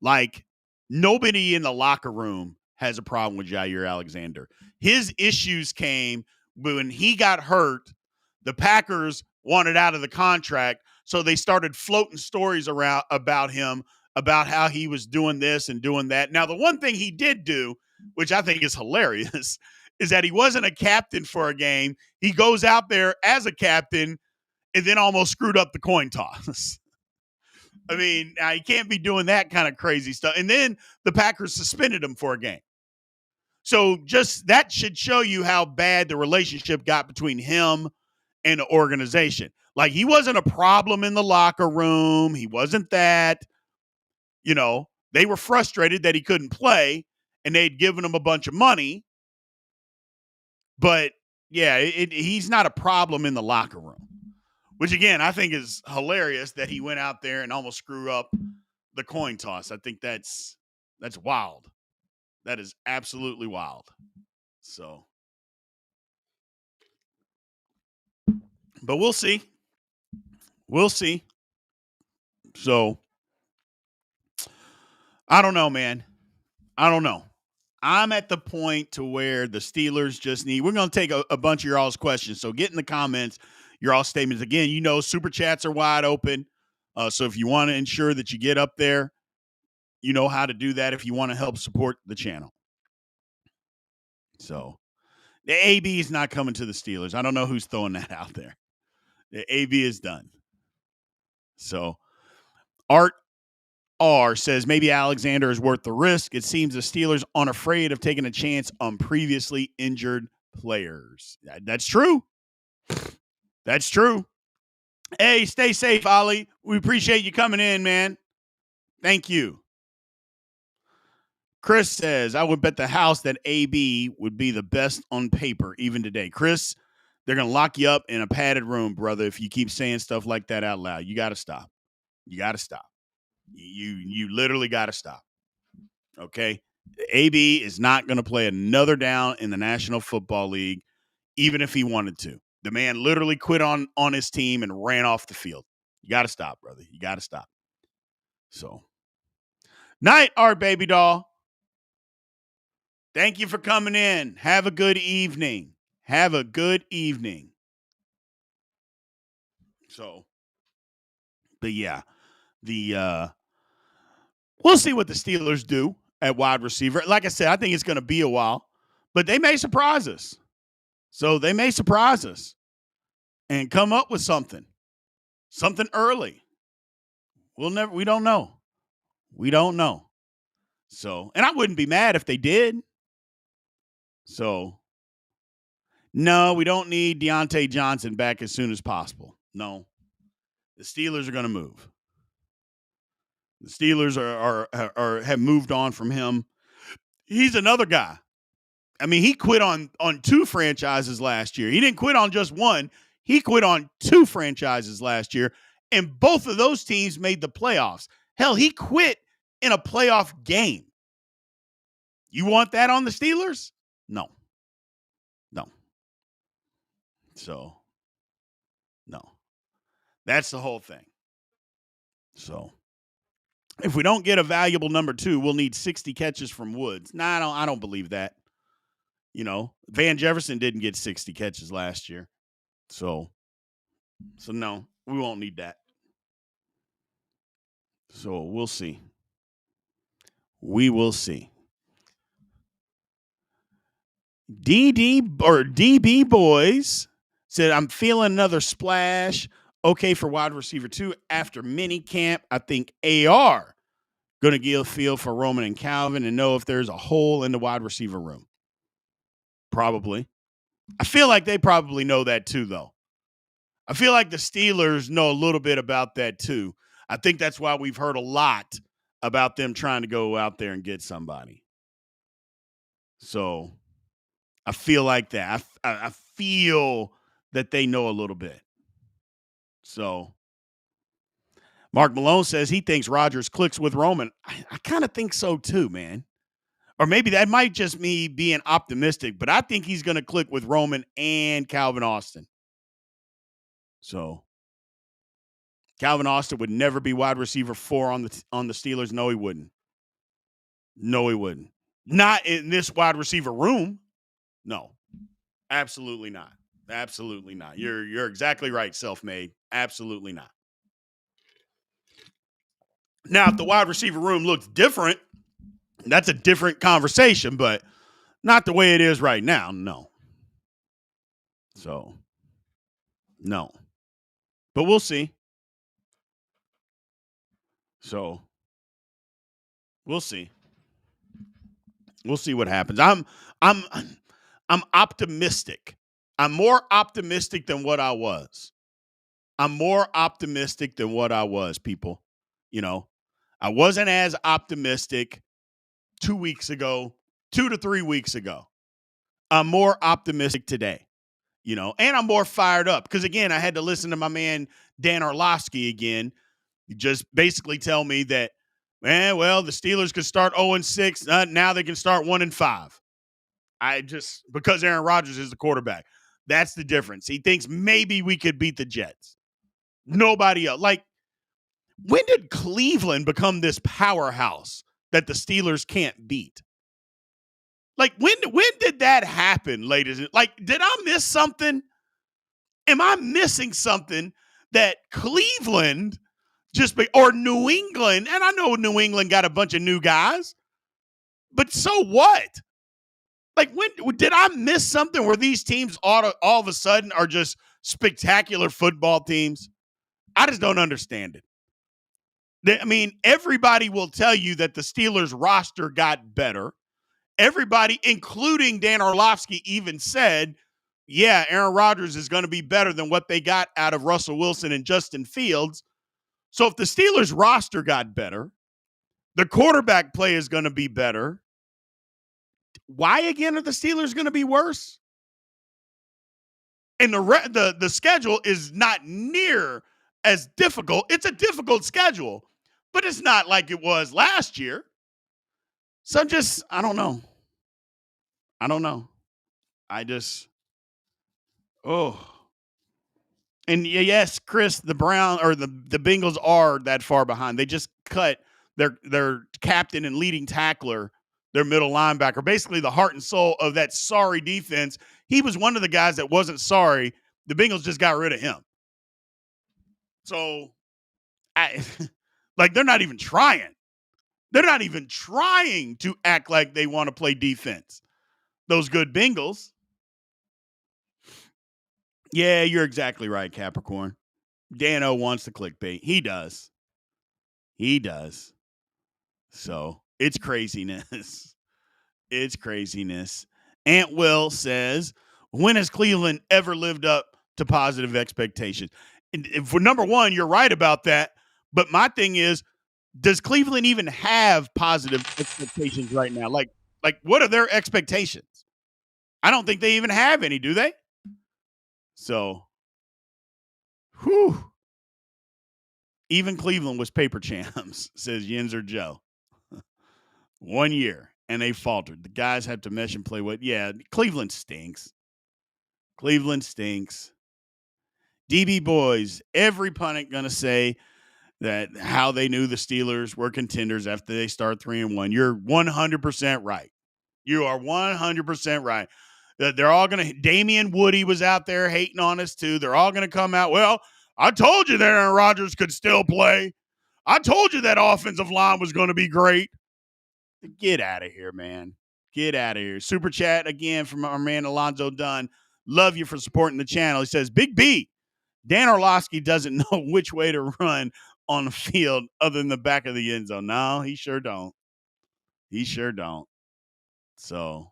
Like, nobody in the locker room has a problem with Jaire Alexander. His issues came when he got hurt. The Packers wanted out of the contract, so they started floating stories around about him, about how he was doing this and doing that. Now, the one thing he did do, which I think is hilarious, is that he wasn't a captain for a game. He goes out there as a captain and then almost screwed up the coin toss. I mean, you can't be doing that kind of crazy stuff. And then the Packers suspended him for a game. So just that should show you how bad the relationship got between him and the organization. Like, he wasn't a problem in the locker room. He wasn't that. You know, they were frustrated that he couldn't play, and they'd given him a bunch of money. But, yeah, he's not a problem in the locker room, which, again, I think is hilarious that he went out there and almost screwed up the coin toss. I think that's wild. That is absolutely wild. So, but we'll see. We'll see. So, I don't know, man. I don't know. I'm at the point to where the Steelers just need. We're going to take a bunch of your all's questions. So get in the comments, your all statements. Again, you know, super chats are wide open. So if you want to ensure that you get up there, you know how to do that if you want to help support the channel. So the AB is not coming to the Steelers. I don't know who's throwing that out there. The AB is done. So Art R says maybe Alexander is worth the risk. It seems the Steelers aren't afraid of taking a chance on previously injured players. That's true. That's true. Hey, stay safe, Ollie. We appreciate you coming in, man. Thank you. Chris says, I would bet the house that AB would be the best on paper even today. Chris, they're going to lock you up in a padded room, brother, if you keep saying stuff like that out loud. You got to stop. You got to stop. You literally got to stop. Okay? AB is not going to play another down in the National Football League, even if he wanted to. The man literally quit on his team and ran off the field. You got to stop, brother. You got to stop. So, night, Art Baby Doll. Thank you for coming in. Have a good evening. Have a good evening. So, but yeah, we'll see what the Steelers do at wide receiver. Like I said, I think it's going to be a while, but they may surprise us. So they may surprise us and come up with something early. We don't know. We don't know. So, and I wouldn't be mad if they did. So, no, we don't need Deontay Johnson back as soon as possible. No, the Steelers are going to move. The Steelers are have moved on from him. He's another guy. I mean, he quit on two franchises last year. He didn't quit on just one. He quit on two franchises last year, and both of those teams made the playoffs. Hell, he quit in a playoff game. You want that on the Steelers? No. So, no. That's the whole thing. So, if we don't get a valuable number two, we'll need 60 catches from Woods. Nah, I don't believe that. You know, Van Jefferson didn't get 60 catches last year. So no, we won't need that. So we'll see. We will see. DB Boys said, I'm feeling another splash. Okay for wide receiver 2 after mini camp. I think AR going to get a feel for Roman and Calvin and know if there's a hole in the wide receiver room. Probably. I feel like they probably know that too, though. I feel like the Steelers know a little bit about that too. I think that's why we've heard a lot about them trying to go out there and get somebody. So I feel like that. I feel that they know a little bit. So Mark Malone says he thinks Rodgers clicks with Roman. I kind of think so too, man. Or maybe that might just me being optimistic, but I think he's going to click with Roman and Calvin Austin. So Calvin Austin would never be wide receiver 4 on the Steelers. No, he wouldn't. No, he wouldn't. Not in this wide receiver room. No, absolutely not. Absolutely not. You're exactly right, self-made. Absolutely not. Now, if the wide receiver room looks different, that's a different conversation, but not the way it is right now. No. So, no. But we'll see. So, we'll see. We'll see what happens. I'm I'm optimistic. I'm more optimistic than what I was. I'm more optimistic than what I was, people. You know, I wasn't as optimistic 2 weeks ago, 2 to 3 weeks ago. I'm more optimistic today, and I'm more fired up because, again, I had to listen to my man Dan Orlovsky again, just basically tell me that, man, well, the Steelers could start 0-6. Now they can start 1-5. Because Aaron Rodgers is the quarterback. That's the difference. He thinks maybe we could beat the Jets. Nobody else. Like, when did Cleveland become this powerhouse that the Steelers can't beat? Like, when did that happen, ladies? Like, did I miss something? Am I missing something that Cleveland or New England, and I know New England got a bunch of new guys, but so what? Like, when did I miss something where these teams all of a sudden are just spectacular football teams? I just don't understand it. I mean, everybody will tell you that the Steelers roster got better. Everybody, including Dan Orlovsky, even said, yeah, Aaron Rodgers is going to be better than what they got out of Russell Wilson and Justin Fields. So if the Steelers roster got better, the quarterback play is going to be better. Why again are the Steelers going to be worse? And the schedule is not near as difficult. It's a difficult schedule, but it's not like it was last year. So I don't know. Oh. And yes, Chris, the Bengals are that far behind. They just cut their captain and leading tackler, their middle linebacker, basically the heart and soul of that sorry defense. He was one of the guys that wasn't sorry. The Bengals just got rid of him. So, they're not even trying. They're not even trying to act like they want to play defense. Those good Bengals. Yeah, you're exactly right, Capricorn. Dano wants the clickbait. He does. So it's craziness. It's craziness. Aunt Will says, when has Cleveland ever lived up to positive expectations? And for number one, you're right about that. But my thing is, does Cleveland even have positive expectations right now? Like what are their expectations? I don't think they even have any, do they? So, whew. Even Cleveland was paper champs, says Yinzer Joe. 1 year, and they faltered. The guys have to mesh and play with. Yeah, Cleveland stinks. DB boys, every pundit going to say that how they knew the Steelers were contenders after they start 3-1. You're 100% right. You are 100% right. They're all going to – Damian Woody was out there hating on us too. They're all going to come out, well, I told you that Aaron Rodgers could still play. I told you that offensive line was going to be great. Get out of here, man. Get out of here. Super chat again from our man Alonzo Dunn. Love you for supporting the channel. He says, Big B, Dan Orlovsky doesn't know which way to run on the field other than the back of the end zone. No, he sure don't. So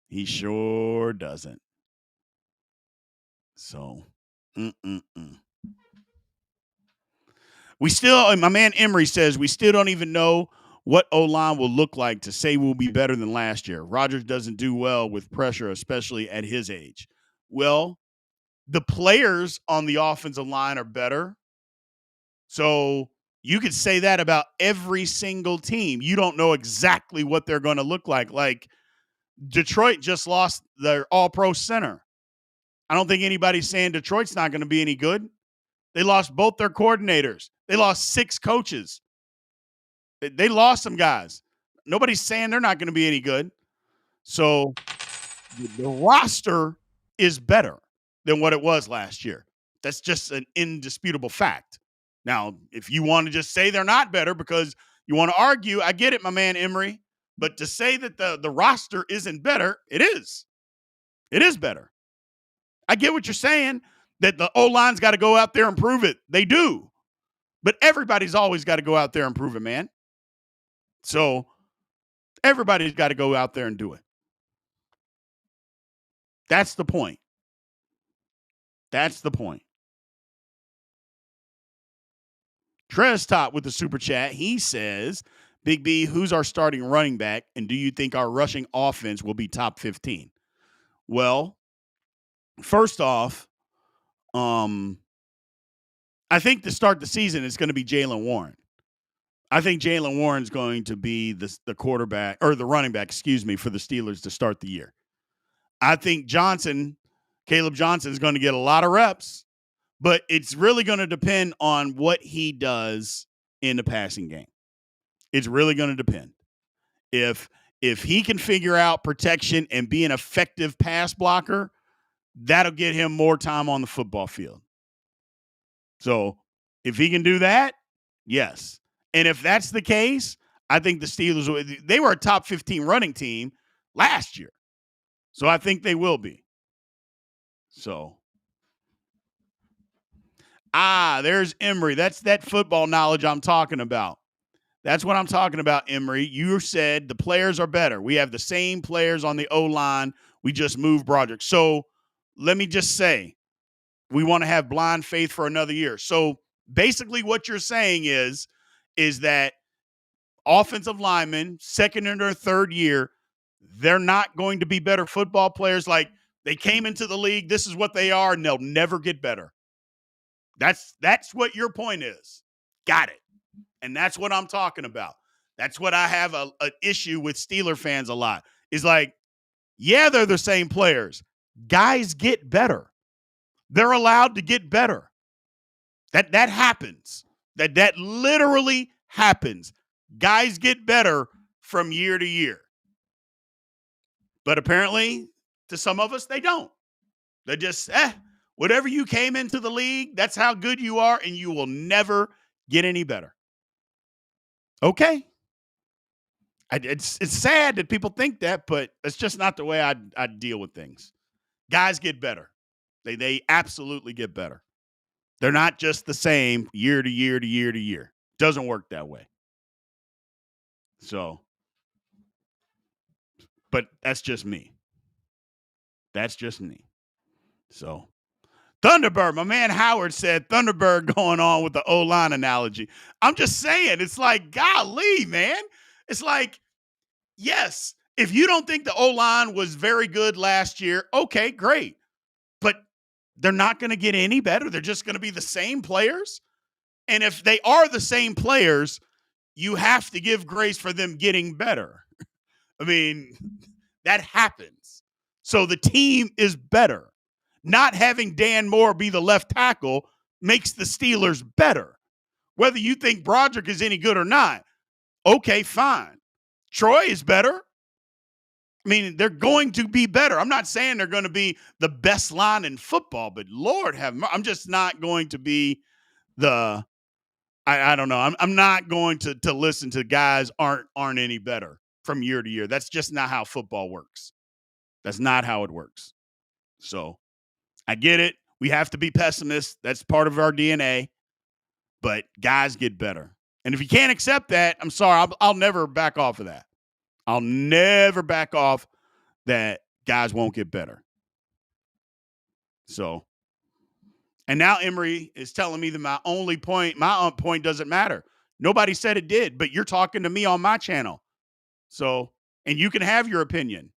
he sure doesn't. So, we still, my man Emery says, we still don't even know what O-line will look like to say we'll be better than last year. Rodgers doesn't do well with pressure, especially at his age. Well, the players on the offensive line are better. So you could say that about every single team. You don't know exactly what they're going to look like. Like Detroit just lost their all-pro center. I don't think anybody's saying Detroit's not going to be any good. They lost both their coordinators. They lost 6 coaches. They lost some guys. Nobody's saying they're not going to be any good. So the roster is better than what it was last year. That's just an indisputable fact. Now, if you want to just say they're not better because you want to argue, I get it, my man Emery. But to say that the roster isn't better, it is. It is better. I get what you're saying, that the O-line's got to go out there and prove it. They do. But everybody's always got to go out there and prove it, man. So everybody's got to go out there and do it. That's the point. That's the point. Trez Top with the super chat. He says, Big B, who's our starting running back? And do you think our rushing offense will be top 15? Well, first off, I think to start the season, it's going to be Jaylen Warren. I think Jaylen Warren's going to be the quarterback or the running back, for the Steelers to start the year. I think Caleb Johnson is going to get a lot of reps, but it's really going to depend on what he does in the passing game. It's really going to depend. If he can figure out protection and be an effective pass blocker, that'll get him more time on the football field. So if he can do that, yes. And if that's the case, I think the Steelers, they were a top 15 running team last year. So I think they will be. So, there's Emery. That's that football knowledge I'm talking about. That's what I'm talking about, Emery. You said the players are better. We have the same players on the O-line. We just moved Broderick. So let me just say, we want to have blind faith for another year. So basically what you're saying is that offensive linemen, second and or third year, they're not going to be better football players. Like they came into the league, this is what they are, and they'll never get better. That's what your point is. Got it. And that's what I'm talking about. That's what I have an issue with Steeler fans a lot. Is like, yeah, they're the same players. Guys get better. They're allowed to get better. That happens. That literally happens. Guys get better from year to year. But apparently, to some of us, they don't. They just, whatever you came into the league, that's how good you are, and you will never get any better. Okay. It's sad that people think that, but it's just not the way I deal with things. Guys get better. They absolutely get better. They're not just the same year to year to year to year. Doesn't work that way. So, but that's just me. That's just me. So, Thunderbird, my man Howard said Thunderbird going on with the O-line analogy. I'm just saying, it's like, golly, man. It's like, yes, if you don't think the O-line was very good last year, okay, great. But they're not going to get any better. They're just going to be the same players. And if they are the same players, you have to give grace for them getting better. I mean, that happens. So the team is better. Not having Dan Moore be the left tackle makes the Steelers better. Whether you think Broderick is any good or not, okay, fine. Troy is better. I mean, they're going to be better. I'm not saying they're going to be the best line in football, but Lord I'm just not going to be I don't know. I'm not going to listen to guys aren't any better from year to year. That's just not how football works. That's not how it works. So I get it. We have to be pessimists. That's part of our DNA. But guys get better. And if you can't accept that, I'm sorry. I'll never back off of that. I'll never back off that guys won't get better. So, and now Emery is telling me that my point doesn't matter. Nobody said it did, but you're talking to me on my channel. So, and you can have your opinion.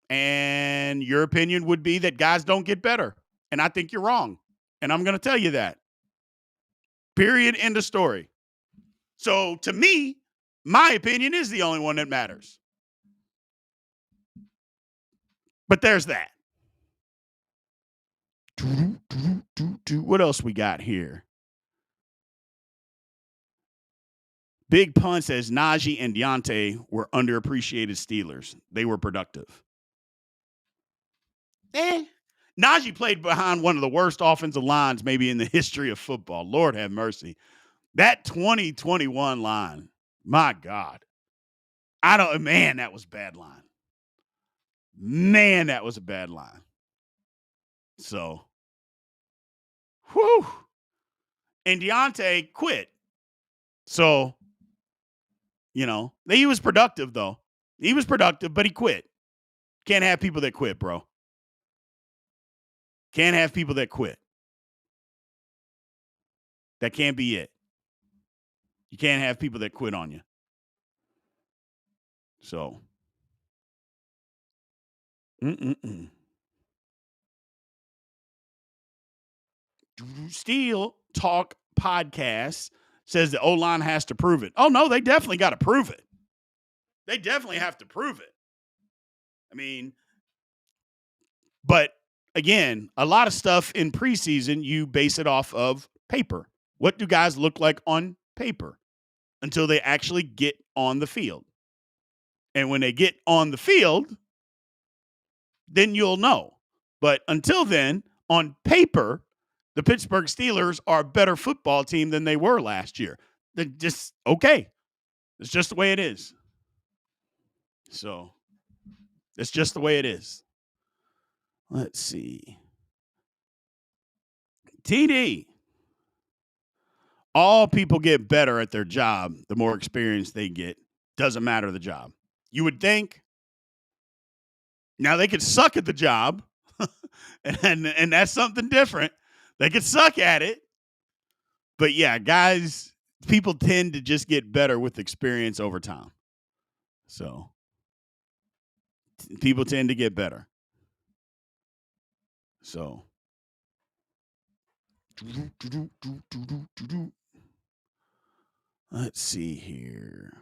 And your opinion would be that guys don't get better. And I think you're wrong. And I'm going to tell you that. Period. End of story. So to me, my opinion is the only one that matters. But there's that. What else we got here? Big Pun says Najee and Deontay were underappreciated Steelers. They were productive. Najee played behind one of the worst offensive lines maybe in the history of football. Lord have mercy. That 2021 line, my God. That was a bad line. Man, that was a bad line. So, whew. And Deontay quit. So, he was productive, though. He was productive, but he quit. Can't have people that quit, bro. Can't have people that quit. That can't be it. You can't have people that quit on you. So, Steel Talk Podcast says the O-line has to prove it. Oh, no, they definitely got to prove it. They definitely have to prove it. I mean, but again, a lot of stuff in preseason, you base it off of paper. What do guys look like on paper until they actually get on the field? And when they get on the field, then you'll know. But until then, on paper, the Pittsburgh Steelers are a better football team than they were last year. They're just okay. It's just the way it is. So it's just the way it is. Let's see. TD. All people get better at their job the more experience they get. Doesn't matter the job. You would think. Now they could suck at the job, and that's something different. They could suck at it. But yeah, guys, people tend to just get better with experience over time. So people tend to get better. So let's see here.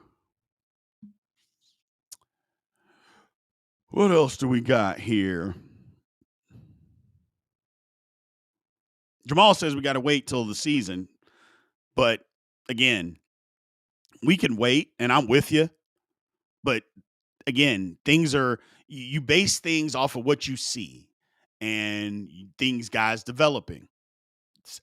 What else do we got here? Jamal says we got to wait till the season. But again, we can wait, and I'm with you. But again, you base things off of what you see and things guys developing.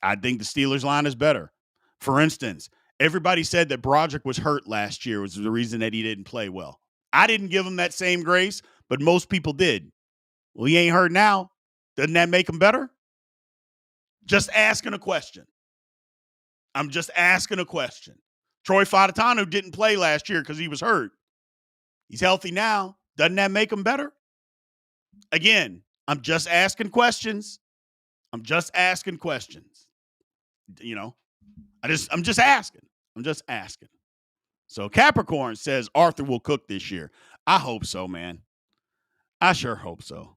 I think the Steelers line is better. For instance, everybody said that Broderick was hurt last year was the reason that he didn't play well. I didn't give him that same grace, but most people did. Well, he ain't hurt now. Doesn't that make him better? Just asking a question. I'm just asking a question. Troy Fautano didn't play last year because he was hurt. He's healthy now. Doesn't that make him better? Again, I'm just asking questions. I'm just asking questions. I'm just asking. I'm just asking. So Capricorn says Arthur will cook this year. I hope so, man. I sure hope so.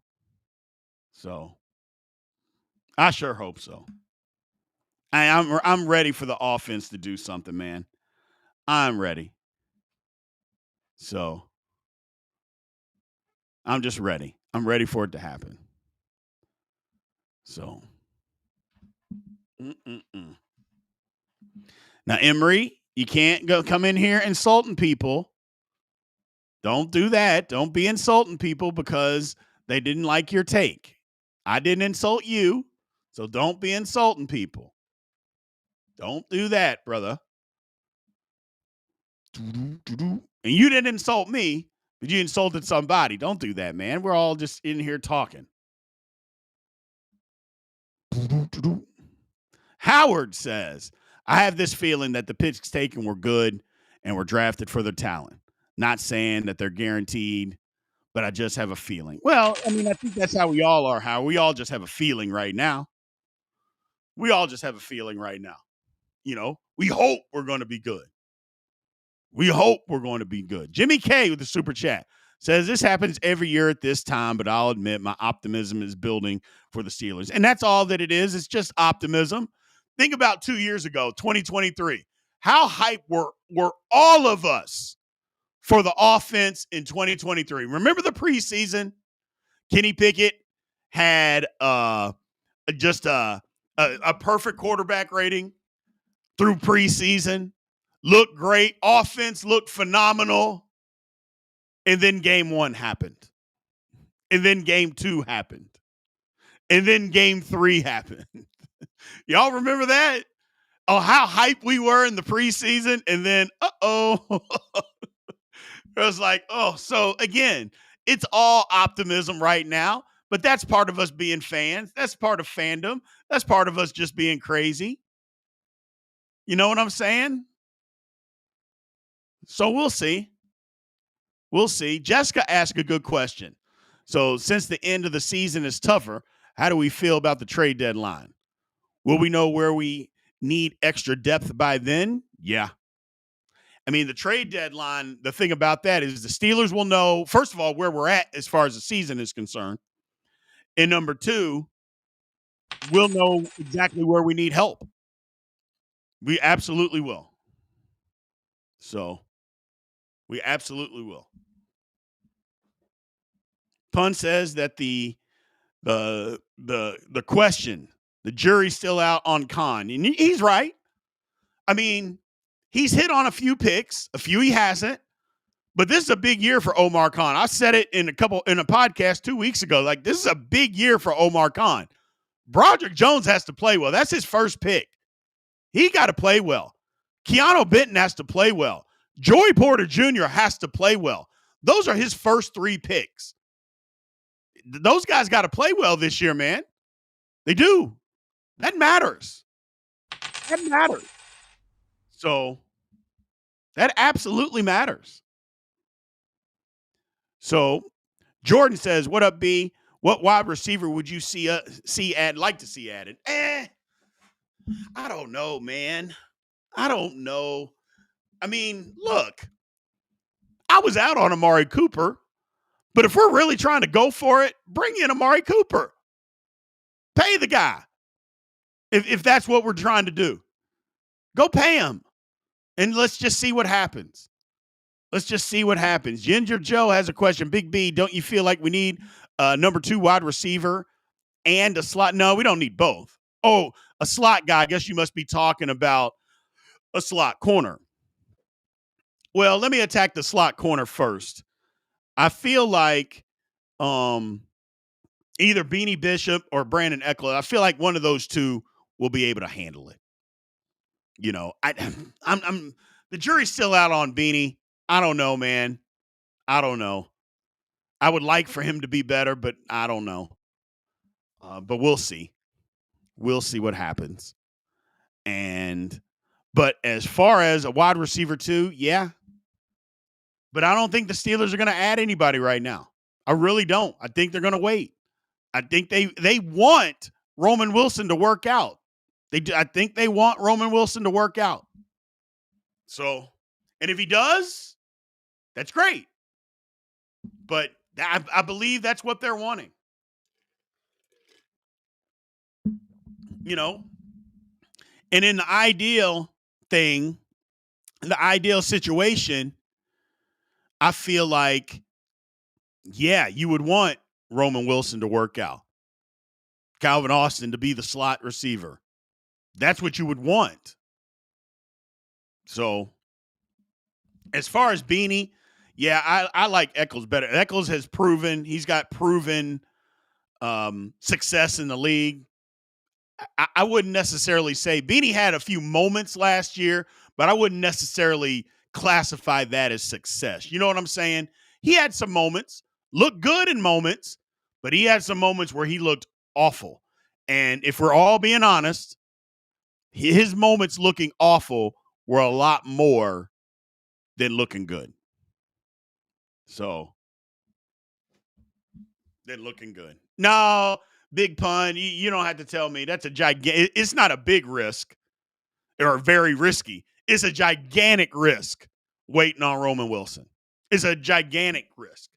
I sure hope so. I'm ready for the offense to do something, man. I'm ready. So I'm just ready. I'm ready for it to happen. So. Now, Emery, you can't come in here insulting people. Don't do that. Don't be insulting people because they didn't like your take. I didn't insult you, so don't be insulting people. Don't do that, brother. And you didn't insult me, but you insulted somebody. Don't do that, man. We're all just in here talking. Howard says, I have this feeling that the picks taken were good and were drafted for their talent. Not saying that they're guaranteed, but I just have a feeling. Well, I mean, I think that's how we all are, Howard. We all just have a feeling right now. We all just have a feeling right now. We hope we're going to be good. We hope we're going to be good. Jimmy K with the super chat says this happens every year at this time, but I'll admit my optimism is building for the Steelers. And that's all that it is. It's just optimism. Think about 2 years ago, 2023. How hyped were all of us for the offense in 2023? Remember the preseason? Kenny Pickett had just a perfect quarterback rating through preseason. Looked great. Offense looked phenomenal. And then game 1 happened. And then game 2 happened. And then game 3 happened. Y'all remember that? Oh, how hyped we were in the preseason. And then, it was like, oh, so again, it's all optimism right now. But that's part of us being fans. That's part of fandom. That's part of us just being crazy. You know what I'm saying? So we'll see. We'll see. Jessica asked a good question. So since the end of the season is tougher, how do we feel about the trade deadline? Will we know where we need extra depth by then? Yeah. I mean, the trade deadline, the thing about that is the Steelers will know, first of all, where we're at as far as the season is concerned. And number 2, we'll know exactly where we need help. We absolutely will. So we absolutely will. Pun says that the question, the jury's still out on Khan. And he's right. I mean, he's hit on a few picks, a few he hasn't. But this is a big year for Omar Khan. I said it in a podcast 2 weeks ago. Like, this is a big year for Omar Khan. Broderick Jones has to play well. That's his first pick. He got to play well. Keanu Benton has to play well. Joey Porter Jr. has to play well. Those are his first 3 picks. Those guys got to play well this year, man. They do. That matters. That matters. So that absolutely matters. So Jordan says, what up, B? What wide receiver would you like to see added? I don't know, man. I don't know. I mean, look, I was out on Amari Cooper, but if we're really trying to go for it, bring in Amari Cooper. Pay the guy. If that's what we're trying to do, go pay him. And let's just see what happens. Let's just see what happens. Ginger Joe has a question. Big B, don't you feel like we need a number 2 wide receiver and a slot? No, we don't need both. Oh, a slot guy. I guess you must be talking about a slot corner. Well, let me attack the slot corner first. I feel like either Beanie Bishop or Brandon Eckler, I feel like one of those 2 will be able to handle it. You know, I'm the jury's still out on Beanie. I don't know, man. I don't know. I would like for him to be better, but I don't know. But we'll see. We'll see what happens. But as far as a wide receiver 2, yeah. But I don't think the Steelers are going to add anybody right now. I really don't. I think they're going to wait. I think they want Roman Wilson to work out. I think they want Roman Wilson to work out. So, and if he does, that's great. But I believe that's what they're wanting. You know, and in the ideal thing, in the ideal situation, I feel like, yeah, you would want Roman Wilson to work out. Calvin Austin to be the slot receiver. That's what you would want. So, as far as Beanie, yeah, I like Eccles better. Eccles has proven, he's got proven success in the league. I wouldn't necessarily say Beanie had a few moments last year, but I wouldn't necessarily classify that as success. You know what I'm saying? He had some moments, looked good in moments, but he had some moments where he looked awful. And if we're all being honest, his moments looking awful were a lot more than looking good. So, than looking good. No, big pun. You don't have to tell me. That's a gigantic. It's not a big risk or very risky. It's a gigantic risk waiting on Roman Wilson. It's a gigantic risk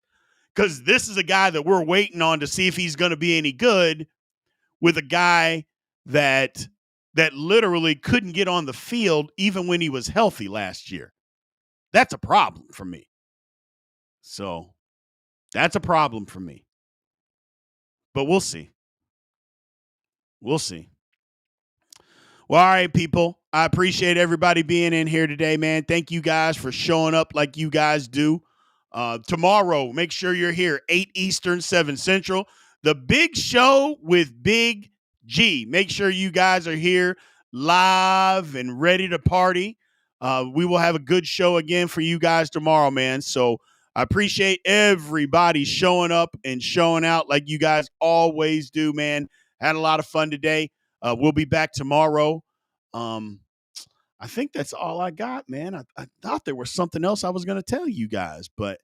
because this is a guy that we're waiting on to see if he's going to be any good with a guy that that literally couldn't get on the field even when he was healthy last year. That's a problem for me. So that's a problem for me. But we'll see. We'll see. Well, all right, people. I appreciate everybody being in here today, man. Thank you guys for showing up like you guys do. Tomorrow, make sure you're here, 8 Eastern, 7 Central. The big show with Big G. Make sure you guys are here live and ready to party. We will have a good show again for you guys tomorrow, man. So I appreciate everybody showing up and showing out like you guys always do, man. Had a lot of fun today. We'll be back tomorrow. I think that's all I got, man. I thought there was something else I was going to tell you guys, but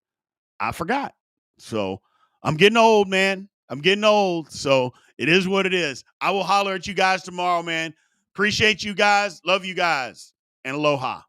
I forgot. So I'm getting old, man. I'm getting old. So it is what it is. I will holler at you guys tomorrow, man. Appreciate you guys. Love you guys. And aloha.